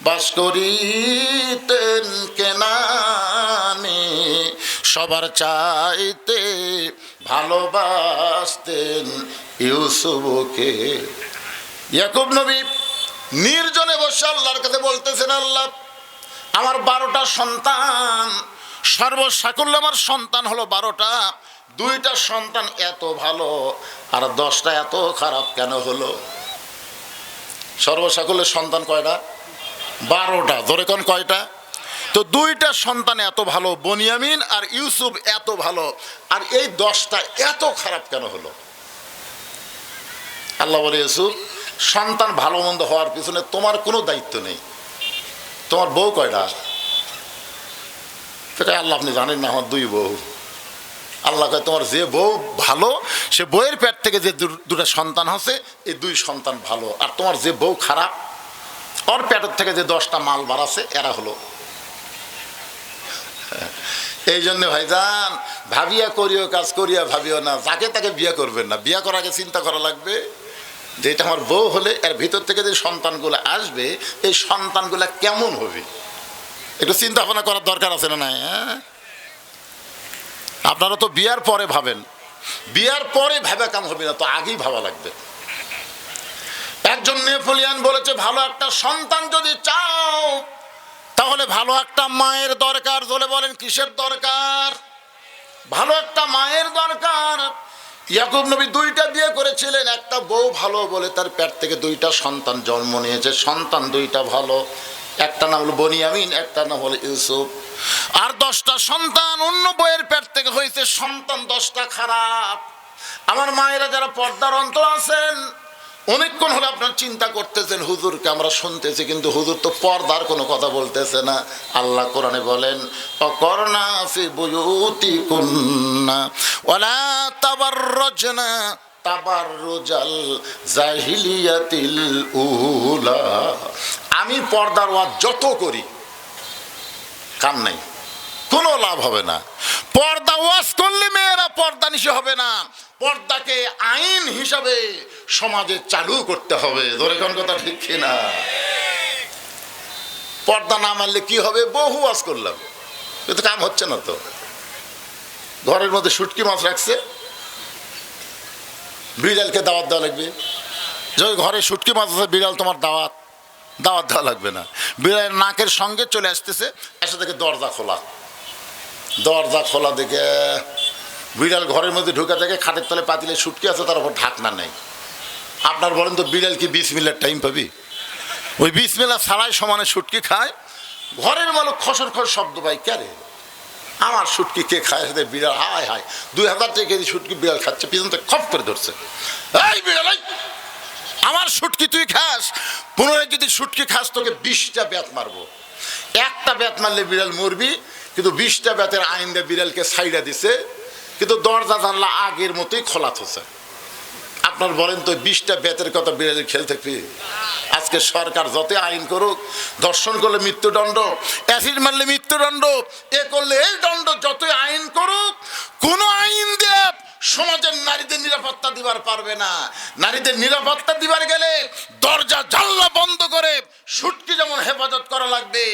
বাস করিতেন কেনানে, সবার চাইতে ভালোবাসতেন ইউসুফকে। ইয়াকুব নবী নির্জনে বসে আল্লাহর কাছে বলতেছেন, আল্লাহ আমার 12টা সন্তান, সর্বসাকুল্য আমার সন্তান হলো 12টা, 2টা সন্তান এত ভালো আর 10টা এত খারাপ কেন হলো? সর্বসাকুল্যের সন্তান কয়টা? 12টা। ধরে কোন কয়টা? তো 2টা সন্তান এত ভালো, বনিয়ামিন আর ইউসুফ এত ভালো, আর এই 10টা এত খারাপ কেন হলো? আল্লাহ বলে, ইউসুফ সন্তান ভালো মন্দ হওয়ার পিছনে তোমার কোনো দায়িত্ব নেই। তোমার বউ কয়টা? সেটা আল্লাহ আপনি জানেন না, আমার 2 বউ। আল্লাহ কয়, তোমার যে বউ ভালো, সে বউয়ের পেট থেকে যে 2টা সন্তান হচ্ছে, এই 2 সন্তান ভালো, আর তোমার যে বউ খারাপ, ওর পেটের থেকে যে 10টা মাল বাড়াচ্ছে, এরা হলো। এই জন্য ভাইজান, ভাবিয়া করিও কাজ, করিয়া ভাবিও না, যাকে তাকে বিয়ে করবেন না। বিয়ে করার আগে চিন্তা করা লাগবে যে এটা আমার বউ হলে এর ভিতর থেকে যে সন্তানগুলো আসবে, এই সন্তানগুলা কেমন হবে, একটু চিন্তা ভাবনা করার দরকার আছে না? নাই? আপনারা তো বিয়ার পরে ভাবেন, বিয়ার পরে ভাবা কাম হবে না, তো আগেই ভাবা লাগবে। একজন নেপোলিয়ান বলেছে, ভালো একটা সন্তান যদি চাও তাহলে ভালো একটা মায়ের দরকার। বলে বলেন, কিসের দরকার? ভালো একটা মায়ের দরকার। ইয়াকুব নবী 2টা বিয়ে করেছিলেন, একটা বউ ভালো বলে তার পেট থেকে 2টা সন্তান জন্ম নিয়েছে। সন্তান 2টা ভালো, একটা নাম হলো বনিয়ামিন, একটা নাম হলো ইউসুফ। আর 10টা সন্তান অন্য বইয়ের পেট থেকে হয়েছে, সন্তান 10টা খারাপ। আমার মায়েরা যারা পর্দার অন্তর আছেন, অনেকক্ষণ হলে আপনার চিন্তা করতেছেন, হুজুরকে আমরা শুনতেছি, কিন্তু হুজুর তো পর্দার কোনো কথা বলতেছে না। আল্লাহ কোরআনে বলেন, অকরনা ফি বুয়ুতিকুন্না ওয়ালা তাবাররাজনা তাবাররুজাল জাহিলিয়াতিল উলা। আমি পর্দার ওয়াজ যত করি কাম নাই, কোনো লাভ হবে না। পর্দা ওয়াজ করলে মেয়েরা পর্দা নিশে হবে না, পর্দাকে আইন হিসাবে সমাজে চালু করতে হবে। ধরে কোন কথা ঠিক কিনা? পর্দা না মানলে কি হবে? বহু ওয়াজ করলাম, কিন্তু কাম হচ্ছে না। তো ঘরের মধ্যে শুটকি মাছ রাখছে, বিড়ালকে দাওয়াত দেওয়া লাগবে। যদি ঘরে শুটকি মাছ আছে, বিড়াল তোমার দাওয়াত দেওয়া লাগবে না। বিড়ালের নাকের সঙ্গে চলে আসতেছে, এসে দেখে দরজা খোলা দেখে বিড়াল ঘরের মধ্যে ঢুকে দেখে খাটের তলে পাতিলে শুটকি আছে, তার উপর ঢাকনা নেই। আপনার বলেন তো, বিড়াল কি 20 মিনিটের টাইম পাবি? ওই 20 মিনিট ছাড়াই সমানে শুটকি খায়। ঘরের মালিক খসর শব্দ পাই, কে রে আমার শুটকি কে খায়? সাথে বিড়াল হায় হায় 2000 টাকা কেজি শুটকি বিড়াল খাচ্ছে, পিছন থেকে খপ করে ধরছে, এই বিড়াল আমার শুটকি তুই খাস, পুনরায় যদি শুটকি খাস তোকে 20টা বেত মারবো। একটা বেত মারলে বিড়াল মরবি, কিন্তু 20টা বেতের আইন দিয়ে বিড়ালকে ছাইড়া দিছে, কিন্তু দরজা জানলা আগের মতোই খোলা থছে। আপনার বলেন তো 20টা বেতের কথা বিড়ালের খেল থাকবে? আজকে সরকার যত আইন করুক, ধর্ষণ করলে মৃত্যুদণ্ড, অ্যাসিড মারলে মৃত্যুদণ্ড, এ করলে এই দণ্ড, যতই আইন করুক, কোন আইন দিয়ে সমাজের নারীদের নিরাপত্তা দিবার পারবে না। নারীদের নিরাপত্তা দিবার গেলে দরজা জানলা বন্ধ করে শুটকি যেমন হেফাজত করা লাগবে,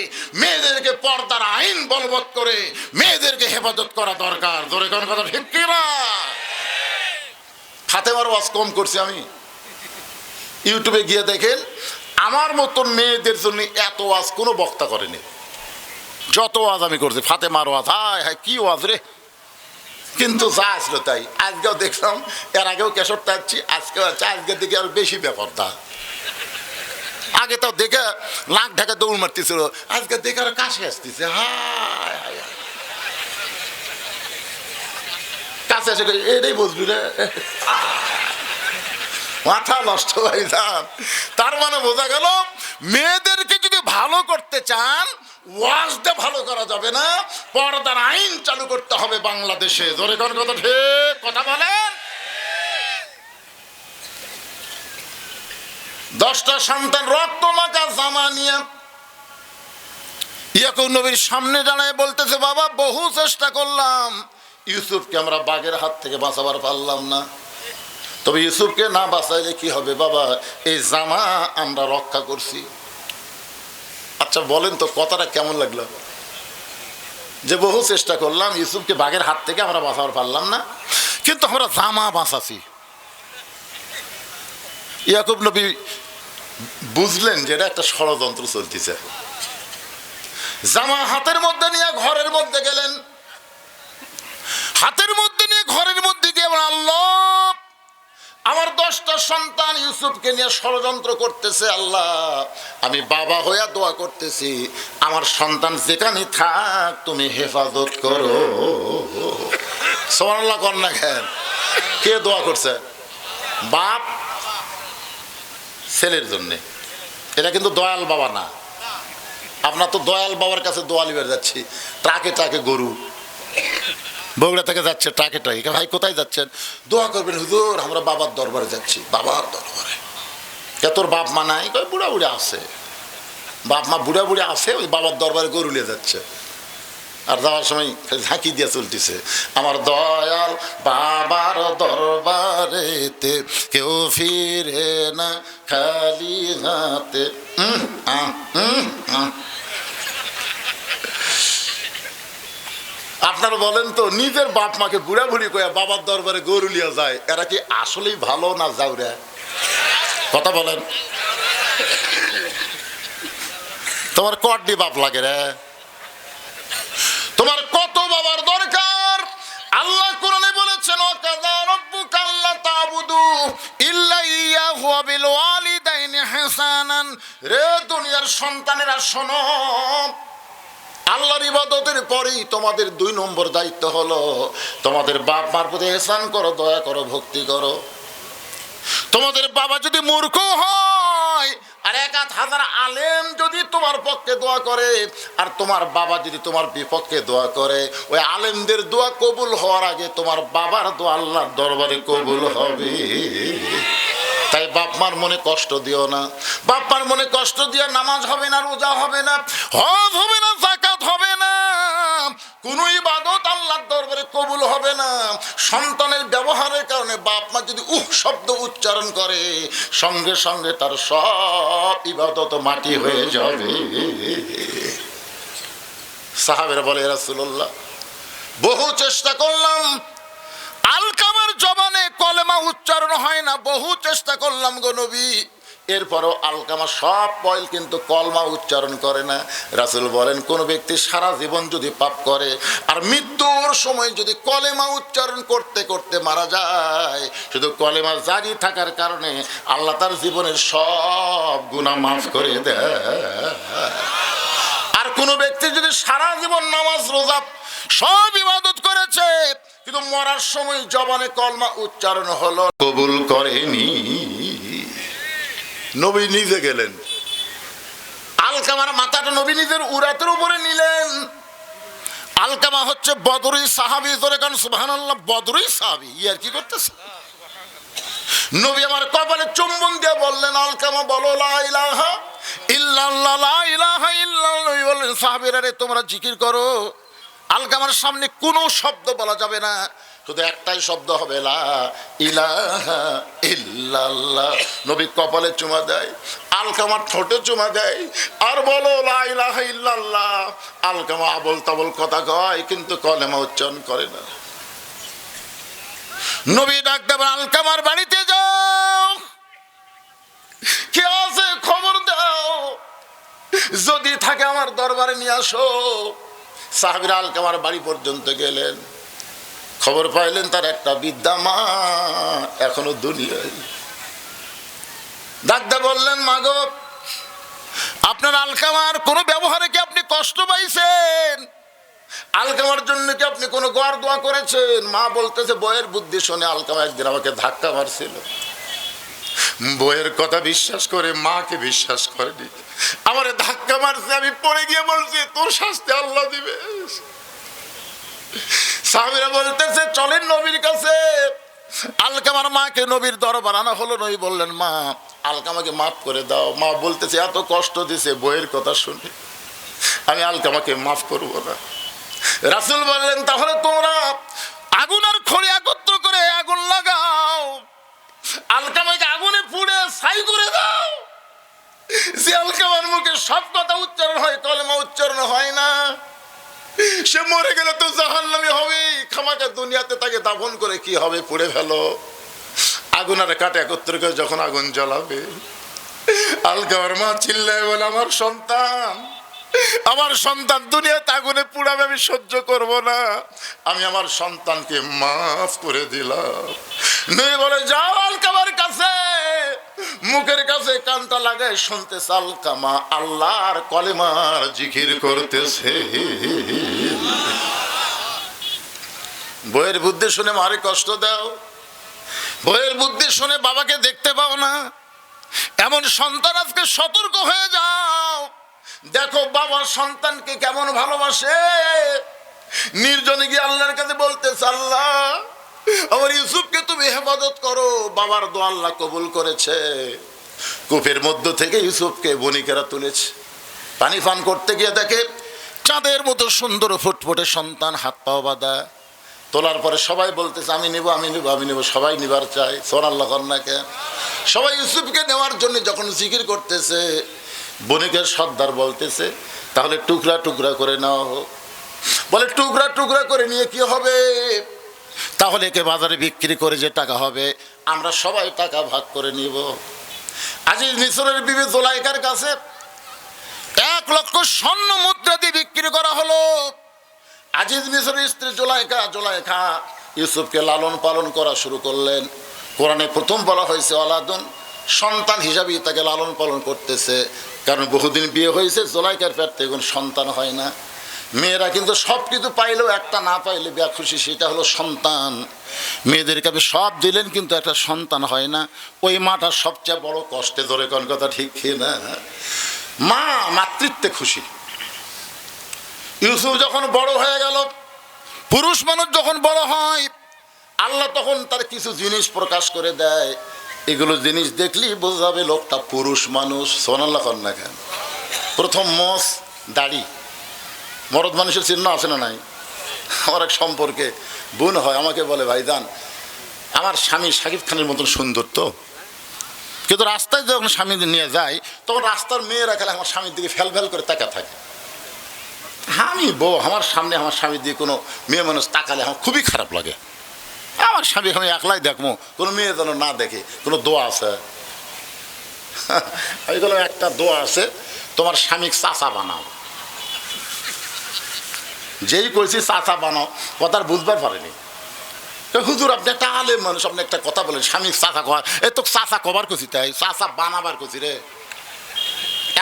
মেয়েদেরকে পর্দার আইন বলবৎ করে মেয়েদেরকে হেফাজত করা দরকার। ধরে কোন কথা ঠিক কি না? ফাতেমার ওয়াজ কম করছি আমি, ইউটিউবে গিয়ে দেখেন আমার মতন মেয়েদের জন্য এত ওয়াজ কোনো বক্তা করেনি। যত ওয়াজ আমি করছি ফাতেমার ওয়াজ, হায় হায় কি ওয়াজ রে! কিন্তু যা আসলো তাই। আজকেও দেখলাম, এর আগেও কেশর টাচ্ছি, আজকেও আছে, আজকের দিকে আর বেশি ব্যাপারটা। আগে তো দেখে লাখ ঢাকা দৌড় মারতেছিল, আজকে দেখে আর কাছে আসতেছে। হায় হায়, কাছে এসে এটাই বুঝবি রে, মাথা নষ্ট হয়ে যান। তার মানে বোঝা গেল মেয়েদেরকে যদি ভালো করতে চান, ওয়াজটা ভালো করা যাবে না, পর্দার আইন চালু করতে হবে বাংলাদেশে। জোরে কোন কথা ঠিক কথা বলেন। 10টা সন্তান রক্ত মাখা জামা নিয়ে ইয়াকুব নবীর সামনে দাঁড়ায় বলতেছে, বাবা বহু চেষ্টা করলাম, ইউসুফকে আমরা বাঘের হাত থেকে বাঁচাবার পারলাম না, তবে ইউসুফকে না বাঁচাইলে কি হবে বাবা, এই জামা আমরা রক্ষা করছি। আচ্ছা বলেন তো কথাটা কেমন লাগলো? যে বহু চেষ্টা করলাম, ইউসুফকে বাঘের হাত থেকে আমরা বাঁচাবার পারলাম না, কিন্তু আমরা জামা বাঁচাছি। ইয়াকুব নবী বুঝলেন যে এটা একটা ষড়যন্ত্র চলতেছে। জামা হাতের মধ্যে নিয়ে ঘরের মধ্যে গেলেন, হাতের মধ্যে নিয়ে ঘরের মধ্যে গিয়ে আল্লাহ, আমার 10টা সন্তান ইউসুফকে নিয়ে ষড়যন্ত্র করতেছে, আল্লাহ আমি বাবা হইয়া দোয়া করতেছি, আমার সন্তান যেখানে থাক তুমি হেফাজত করো। সুবহানাল্লাহ কর না কেন? কে দোয়া করছে? বাপ ছেলের জন্যে। এটা কিন্তু দয়াল বাবা না। আপনার তো দয়াল বাবার কাছে দোয়া লিবার যাচ্ছি, ট্রাকে ট্রাকে গরু, বগুড়া থেকে যাচ্ছে ট্রাকে ট্রাকে। ভাই কোথায় যাচ্ছেন? দোয়া করবেন হুজুর, আমরা বাবার দরবারে যাচ্ছি। বাবার দরবারে? কে তোর বাপ মা নাই? বুড়া বুড়া আছে। বাপ মা বুড়া বুড়া আছে, ওই বাবার দরবারে গরু নিয়ে যাচ্ছে, আর যাওয়ার সময় ঝাঁকি দিয়ে চলতেছে, আমার দয়াল বাবার দরবারেতে কেউ ফিরে না খালি হাতে। আপনারা বলেন তো, নিজের বাপ মাকে বুড়া বুড়ি কয়ে বাবার দরবারে গরু লিয়া যায়, এরা কি আসলেই ভালো না যাওরা? কথা বলেন। তোমার কড্ডি বাপ লাগে রে? তোমার কত বাবার দরকার? আল্লাহ কোরআনে বলেছেন, ওয়াকাযা রাব্বুকা আল্লা তা'বুদু ইল্লা ইয়াহু ওয়া বিল ওয়ালিদাইনি ইহসানান। রে দুনিয়ার সন্তানেরা শোনো, আল্লাহর ইবাদতের পরেই তোমাদের 2 নম্বর দায়িত্ব হলো তোমাদের বাপ মার প্রতি ইহসান করো, দয়া করো, ভক্তি করো। তোমাদের বাবা যদি মূর্খ হয় আর 1000 আলেম যদি তোমার পক্ষে দোয়া করে, আর তোমার বাবা যদি তোমার বিপক্ষে দোয়া করে, ওই আলেমদের দোয়া কবুল হওয়ার আগে তোমার বাবার দোয়া আল্লাহর দরবারে কবুল হবে। তাই বাপ মার মনে কষ্ট দিও না। বাপ মার মনে কষ্ট দিয়ে নামাজ হবে না, রোজা হবে না, হজ হবে না, যাকাত হবে না, কোন ইবাদত আল্লাহর দরবারে কবুল হবে না। সন্তানের ব্যবহারের কারণে বাপ মা যদি শব্দ উচ্চারণ করে, সঙ্গে সঙ্গে তার সব ইবাদত মাটি হয়ে যাবে। সাহাবেরা বলে, রাসূলুল্লাহ বহু চেষ্টা করলাম, আলকামার জবানে কলেমা উচ্চারণ হয় না, বহু চেষ্টা করলাম গো নবী, এরপরও আলকামা সব পয়েল কিন্তু কলমা উচ্চারণ করে না। রাসূল বলেন, কোন ব্যক্তি সারা জীবন যদি পাপ করে আর মৃত্যুর সময় যদি কলেমা উচ্চারণ করতে করতে মারা যায়, শুধু কলেমা জারি থাকার কারণে আল্লাহ তার জীবনের সব গুনাহ মাফ করে দেয়। আর কোন ব্যক্তি যদি সারা জীবন নামাজ রোজা সব ইবাদত করেছে, কিন্তু মরার সময় জবানে কলমা উচ্চারণ হলো, কবুল করেনি। নবী নিজে গেলেন, আলকামার মাথাটা নবী নিজের উরাতের উপরে নিলেন। আলকামা হচ্ছে বদরী সাহাবী, ধরে কারণ সুবহানাল্লাহ, বদরী সাহাবী। ইয়ার কি করতেছে? নবী আমার কপালে চুম্বন দিয়ে বললেন, আলকামা বলো লা ইলাহা ইল্লাল্লাহ, লা ইলাহা ইল্লাল্লাহ। নবী বললেন, সাহাবীরা রে তোমরা জিকির করো। আলকামার সামনে কোনো শব্দ বলা যাবে না, শুধু একটাই শব্দ হবে, লা ইলাহা ইল্লাল্লাহ। নবী কপালে চুমা দেয়, আলকামার ঠোঁটে চুমা দেয়, আর বলো লা ইলাহা ইল্লাল্লাহ। আলকামা আবল তাবল কথা কয়, কিন্তু কলেমা উচ্চারণ করে না। নবী ডাক দেবেন, আলকামার বাড়িতে যাও, কে আছে খবর দাও, যদি থাকে আমার দরবারে নিয়ে আসো। সাহাবীরা আলকামার বাড়ি পর্যন্ত গেলেন, খবর পাইলেন তার একটা বিদ্যা মা এখনো দুনিয়ায়। ডাকতে বললেন, মাগো আপনার আলকামার কোন ব্যবহারে কি আপনি কষ্ট পাইছেন? আলকামার জন্য কি আপনি কোনো গড় দোয়া করেছেন? মা বলতেছে, বইয়ের বুদ্ধি শুনে আলকামা একদিন আমাকে ধাক্কা মারছিল, বইয়ের কথা বিশ্বাস করে মাকে বিশ্বাস করেনি, আমারে ধাক্কা মারছে, আমি পড়ে গিয়ে বলছি তোর শাস্তি আল্লাহ দিবে। সাহাবীরা বলতেছে, চলেন নবীর কাছে। আলকামার মাকে নবীর দরবার আনা হলো। নবী বললেন, মা আলকামাকে মাফ করে দাও। মা বলতেছে, এত কষ্ট দিছে বইয়ের কথা শুনে, আমি আলকামাকে মাফ করব না। রাসূল বললেন, তাহলে তোমরা আগুন আর খড়ি একত্র করে আগুন লাগাও, আলকামাকে আগুনে পুড়ে ছাই করে দাও। যে আলকামার মুখে সব কথা উচ্চারণ হয়, কলেমা উচ্চারণ হয় না, সে মরে গেলে তো জাহান্নামী হবে। খামাকে দুনিয়াতে তাকে দাফন করে কি হবে? পুড়ে ফেলো। আগুন আর কাঠ একত্র করে যখন আগুন জ্বালাবে, আলকামার মা চিল্লায় বলে, আমার সন্তান, আমার সন্তান দুনিয়াতে আগুনে পুড়াবে, আমি সহ্য করব না, আমি আমার সন্তানকে মাফ করে দিলাম। নবী বলে, যাও আলকামার কাছে, মুখের কাছে কানটা লাগায় শুনতেছে আলকামা আল্লাহর কলেমার জিকির করতেছে। বইয়ের বুদ্ধি শুনে মারে কষ্ট দাও, বইয়ের বুদ্ধি শুনে বাবাকে দেখতে পাও না, এমন সন্তান আজকে সতর্ক হয়ে যাও। দেখো বাবা সন্তানকে কেমন ভালোবাসে। নির্জনে গিয়ে আল্লাহর কাছে বলতেছে, আল্লাহ আমার ইউসুফকে তুমি হেফাজত করো। বাবার দোয়া আল্লাহ কবুল করেছে। কূপের মধ্য থেকে ইউসুফকে বণিকেরা তুলেছে। পানি পান করতে গিয়ে দেখে চাঁদের মতো সুন্দর ফুটফুটে সন্তান, হাত পাও বাঁধা। তোলার পরে সবাই বলতেছে, আমি নেব, আমি নেব, আমি নেব। সবাই নিবার চায়, সুবহানাল্লাহ কন্যাকে। সবাই ইউসুফকে নেওয়ার জন্য যখন জিকির করতেছে, বণিকের সর্দার বলতেছে, তাহলে টুকরা টুকরা করে নেওয়া হোক। বলে, টুকরা টুকরা করে নিয়ে কি হবে? তাহলে একে বাজারে বিক্রি করে যে টাকা হবে, আমরা সবাই টাকা ভাগ করে নিব। আজিজ মিসরের বিবি জুলাইখার কাছে 1 লক্ষ স্বর্ণ মুদ্রা দিয়ে বিক্রি করা হলো। আজিজ মিসরের স্ত্রী জুলাইখা ইউসুফকে লালন পালন করা শুরু করলেন। কোরআনে প্রথম বলা হয়েছে ওলাদুন, সন্তান হিসাবেই তাকে লালন পালন করতেছে। কারণ বহুদিন বিয়ে হয়েছে, জুলাইখার পেট থেকে কোনো সন্তান হয় না। মেয়েরা কিন্তু সব কিছু পাইলেও একটা না পাইলে বেয়া খুশি, সেটা হলো সন্তান। মেয়েদেরকে আপনি সব দিলেন কিন্তু একটা সন্তান হয় না, ওই মাটা সবচেয়ে বড় কষ্টে। ধরে কোন কথা ঠিক না? মা মাতৃত্বে খুশি। ইউসুফ যখন বড় হয়ে গেল, পুরুষ মানুষ যখন বড় হয়, আল্লাহ তখন তার কিছু জিনিস প্রকাশ করে দেয়। এগুলো জিনিস দেখলেই বোঝা যাবে লোকটা পুরুষ মানুষ। সুবহানাল্লাহ কন্যা কেন? প্রথম মোষ, দাড়ি। মরদ মানুষের চিহ্ন আছে না নাই? আমার এক সম্পর্কে বোন হয়, আমাকে বলে, ভাইজান আমার স্বামী শাকিব খানের মতন সুন্দর তো, কিন্তু রাস্তায় যখন স্বামী নিয়ে যায় তখন রাস্তার মেয়েরা খেলে আমার স্বামীর দিকে ফেল ফেল করে তাকা থাকে। আমি বউ, আমার সামনে আমার স্বামীর দিকে কোনো মেয়ে মানুষ তাকালে আমার খুবই খারাপ লাগে। আমার স্বামী আমি একলাই দেখবো, কোনো মেয়ে যেন না দেখে। কোনো দোয়া আছে? আমি বললাম, একটা দোয়া আছে, তোমার স্বামীকে চাচা বানাও। যেই কইছি চাচা বানাও, কথার বুঝবার পারেনি। হুজুর আপনি একটা আলেম মানুষ, আপনি একটা কথা বলেন, স্বামী চাচা কয়, এ তো চাচা কবার করছি, তাই চাচা বানাবার করছি রে।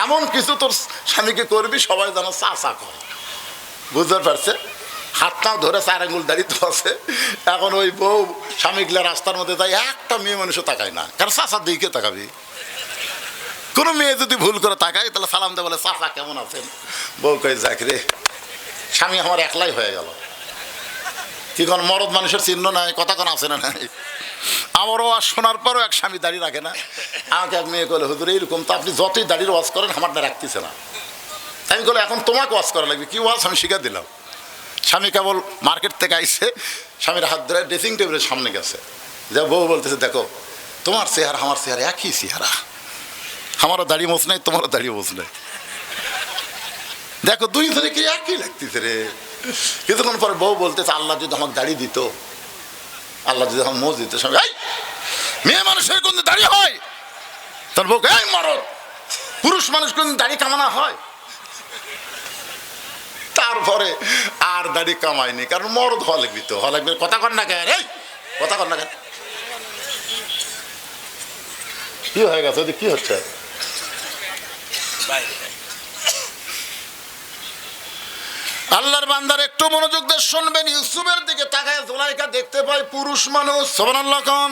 এমন কিছু তোর স্বামীকে করবি সবাই যেন চাচা কয়। বুঝতে পারছে? হাতটাও ধরে 4 আঙ্গুল দাঁড়িয়ে তো আছে। এখন ওই বউ স্বামীগুলা রাস্তার মধ্যে তাই একটা মেয়ে মানুষও তাকায় না, কারণ চাচার দিকে তাকাবি। কোনো মেয়ে যদি ভুল করে তাকায় তাহলে সালাম দেয়, বলে চাচা কেমন আছেন? বউ কই যাক রে, স্বামী আমার একলাই হয়ে গেল। কি কোন মরদ মানুষের চিহ্ন নাই, কথা কোন আছে না নাই? আমারও আর শোনার পরও এক স্বামী দাঁড়িয়ে রাখে না। আমাকে এক মেয়ে বলে, হুজুর এইরকম তো আপনি যতই দাঁড়িয়ে ওয়াজ করেন আমারটা রাখতেছে না। আমি বলে এখন তোমাকে ওয়াজ করা লাগবে। কি ওয়াজ? আমি শিখা দিলাম। স্বামী কেবল মার্কেট থেকে আইসে, স্বামীর হাত ধরে ড্রেসিং টেবিলের সামনে গেছে, যা বউ বলতেছে, দেখো তোমার চেহারা আমার চেহারা একই চেহারা, আমারও দাড়ি মোছ নাই, তোমারও দাড়ি মোছ নাই, দেখো দুই ধরে কি একই লাগতেছে রে। কিছুক্ষণ পরে বউ বলতেছে, আল্লাহ যদি আমাকে দাড়ি দিত, আল্লাহ যদি আমার মোজ দিত। স্বামী, এই মেয়ে মানুষের কোন দাড়ি হয়? তার বউ, এই মরদ, পুরুষ মানুষ কোন দাড়ি কামানো হয়? তারপরে আর দাড়ি কামায়নি, কারণ মরদ হওয়া লাগবি, তো হওয়া লাগবে। কথা কর না কেন? এই কথা কর না কেন? কি হয়ে গেছে? কি হচ্ছে? আল্লাহর বান্দার একটু মনোযোগ দিয়ে শুনবেন। ইউসুফের দিকে তাকায় জুলাইখা দেখতে পায় পুরুষ মানুষ। সুবহানাল্লাহ কোন?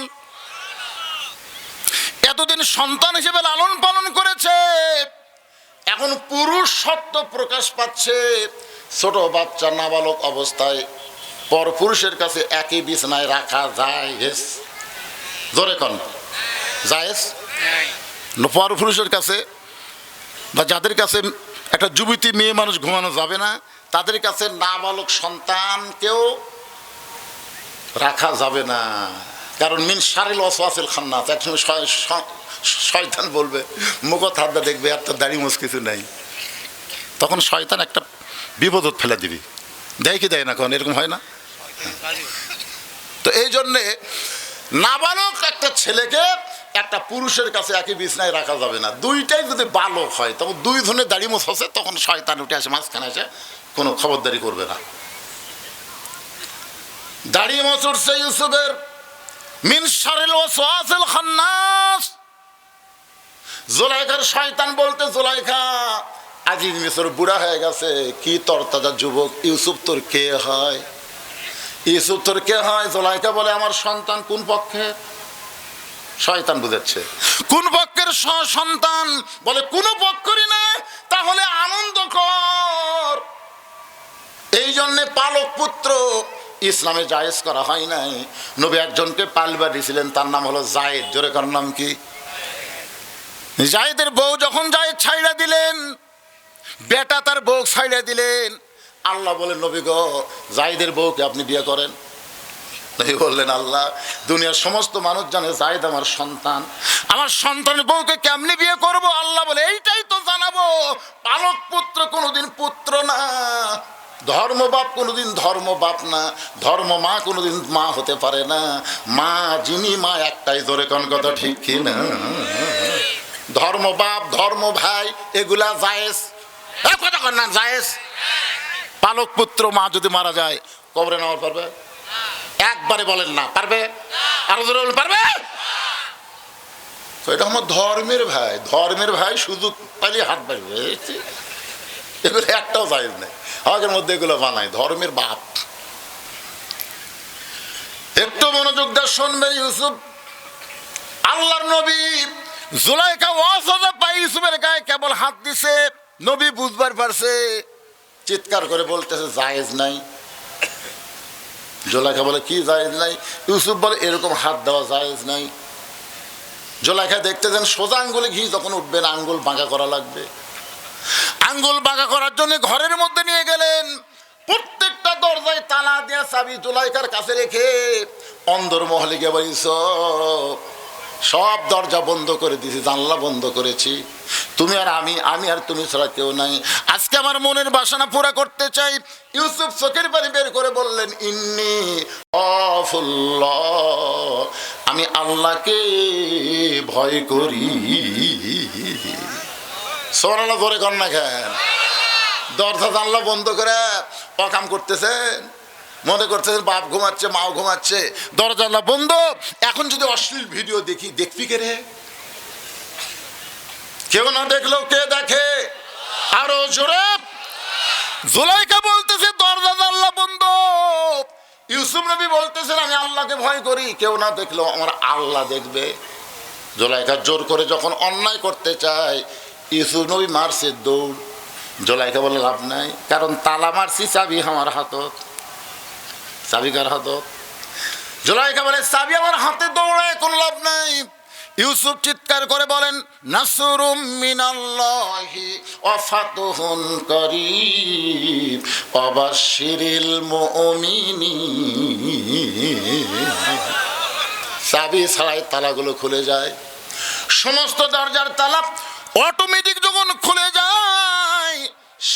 এতদিন সন্তান হিসেবে লালন পালন করেছে, এখন পুরুষ সত্য প্রকাশ পাচ্ছে। ছোট বাচ্চা নাবালক অবস্থায় পর পুরুষের কাছে একই বিছানায় রাখা যায়? জোরে কোন জায়েজ? পর পুরুষের কাছে বা যাদের কাছে একটা যুবতী মেয়ে মানুষ ঘুমানো যাবে না, তাদের কাছে নাবালক সন্তানকেও রাখা যাবে না। কারণ মিন শারিল ওয়াসওয়াসিল খান্নাস, একসময় শয়তান বলবে, মুখ হাতটা দেখবে আর তো দাড়ি মুছ কিছু নাই, তখন শয়তান একটা বিপদত ফেলে দিবি। দেয় কি দেয় না? কারণ এরকম হয় না? তো এই জন্যে নাবালক একটা ছেলেকে একটা পুরুষের কাছে একই বিছনায় রাখা যাবে না। দুইটাই যদি বালক হয়, তখন দুই ধরনের দাড়ি মোছ আছে, তখন শয়তান উঠে আসে মাঝখানে এসে কোনো খবরদারি করবে না। দাড়ি মোছ উঠছে ইউসুফের। মিন শারিল ওয়াসওয়াসিল খান্নাস, জুলাইখার শয়তান বলতে, জুলাইখা আজিজ মিসর বুড়া হয়ে গেছে, কি তরতাজা যুবক, ইউসুফ তোর কে হয়? ইউসুফ তোর কে হয়? জুলাইখা বলে, আমার সন্তান। কোন পক্ষের? শয়তান বুঝাচ্ছে কোন পক্ষের সন্তান? বলে কোন পক্ষেরই না। তাহলে আনন্দ কর। এই জন্যে পালক পুত্র ইসলামে জায়েজ করা হয় নাই। নবী একজনকে পালবা দিয়েছিলেন, তার নাম হলো জায়েদ। জোরে কার নাম কি? জায়েদের বউ যখন জায়েদ ছাইড়া দিলেন, বেটা তার বউ ছাইড়া দিলেন, আল্লাহ বলেন, নবী গো, জায়েদের বউকে আপনি বিয়ে করেন। নবী বললেন, আল্লাহ, দুনিয়ার সমস্ত মানুষ জানে জায়েদ আমার সন্তান, আমার সন্তানের বউকে কেমনি বিয়ে করব? আল্লাহ বলে, এইটাই তো জানাবো, পালক পুত্র কোনোদিন পুত্র না, ধর্ম বাপ কোনোদিন ধর্ম বাপ না, ধর্ম মা কোনোদিন মা হতে পারে না। মা যিনি, মা একটাই। ধরে কোন কথা ঠিক কি না? ধর্ম বাপ, ধর্ম ভাই, এগুলা জায়েজ। কথা কর না, জায়েজ। পালক পুত্র মা যদি মারা যায়, কবরে নেওয়া পারবে? একবারে বলেন না, পারবে? আরো জোরে বলেন, পারবে? এটা আমার ধর্মের ভাই, ধর্মের ভাই সুযোগ পাইলে হাত বাড়বে। এগুলো একটাও জায়েজ নেই। আগের মধ্যে এগুলো বানায় ধর্মের বাপ। একটু মনোযোগ দিয়ে শুনবেন। ইউসুফ, আল্লাহর নবী, জুলাইখা ওয়াসওয়াসা পাই ইউসুফের গায়ে কেবল হাত দিছে, নবী বুঝবার পারছে, চিৎকার করে বলতেছে, জায়েজ নাই। জুলাইখা বলে, কি জায়েজ নাই? ইউসুফ বলে, এরকম হাত দেওয়া জায়েজ নাই। জুলাইখা দেখতেছেন সোজা আঙ্গুলে ঘি যখন উঠবেন, আঙ্গুল বাঁকা করা লাগবে। আঙ্গুল বাঁকা করার জন্য ঘরের মধ্যে নিয়ে গেলেন। প্রত্যেকটা দরজায় তালা দেয়া চাবি জুলাইখার কাছে রেখে অন্দর মহলে গিয়ে বলিস, সব দরজা বন্ধ করে দিয়েছি, জানলা বন্ধ করেছি, তুমি আর আমি, আমি আর তুমি ছাড়া কেউ নাই। আজকে আমার মনের বাসনা পুরা করতে চাই। ইউসুফ চোখের পানি বের করে বললেন, ইন্নি আখাফুল্লাহ, আমি আল্লাহকে ভয় করি। সুবহানাল্লাহ, ধরে কর না কেন? দরজা জানলা বন্ধ করে অকাম করতেছেন, মনে করতেছেন বাপ ঘুমাচ্ছে, মাও ঘুমাচ্ছে, দরজা জানলা বন্ধ। এখন যদি অশ্লীল ভিডিও দেখি, দেখবি কে রে? কেউ না দেখলেও কে দেখে? আরো জোরে। জুলাইখা বলতেছে দরজা জানলা বন্ধ, ইউসুফ নবী বলতেছেন আমি আল্লাহকে ভয় করি, কেউ না দেখলেও আমার আল্লাহ দেখবে। জুলাইখা জোর করে যখন অন্যায় করতে চায়, ইউসুফ নবী মারছে দৌড়। জুলাইখা বলে লাভ নাই, কারণ তালা মারছি, চাবি আমার হাতত। চাবি কার হাতত? জুলাইখা বলে চাবি আমার হাতে, দৌড়ায় কোনো লাভ নাই। ইউসুফ চিৎকার করে বলেন, নাসরুম মিনাল্লাহি ওয়া ফাতহুন করিব ওয়াবাশশিরিল মুমিনিন। চাবি ছাড়াই তালাগুলো খুলে যায়, সমস্ত দরজার তালা অটোমেটিক যখন খুলে যায়,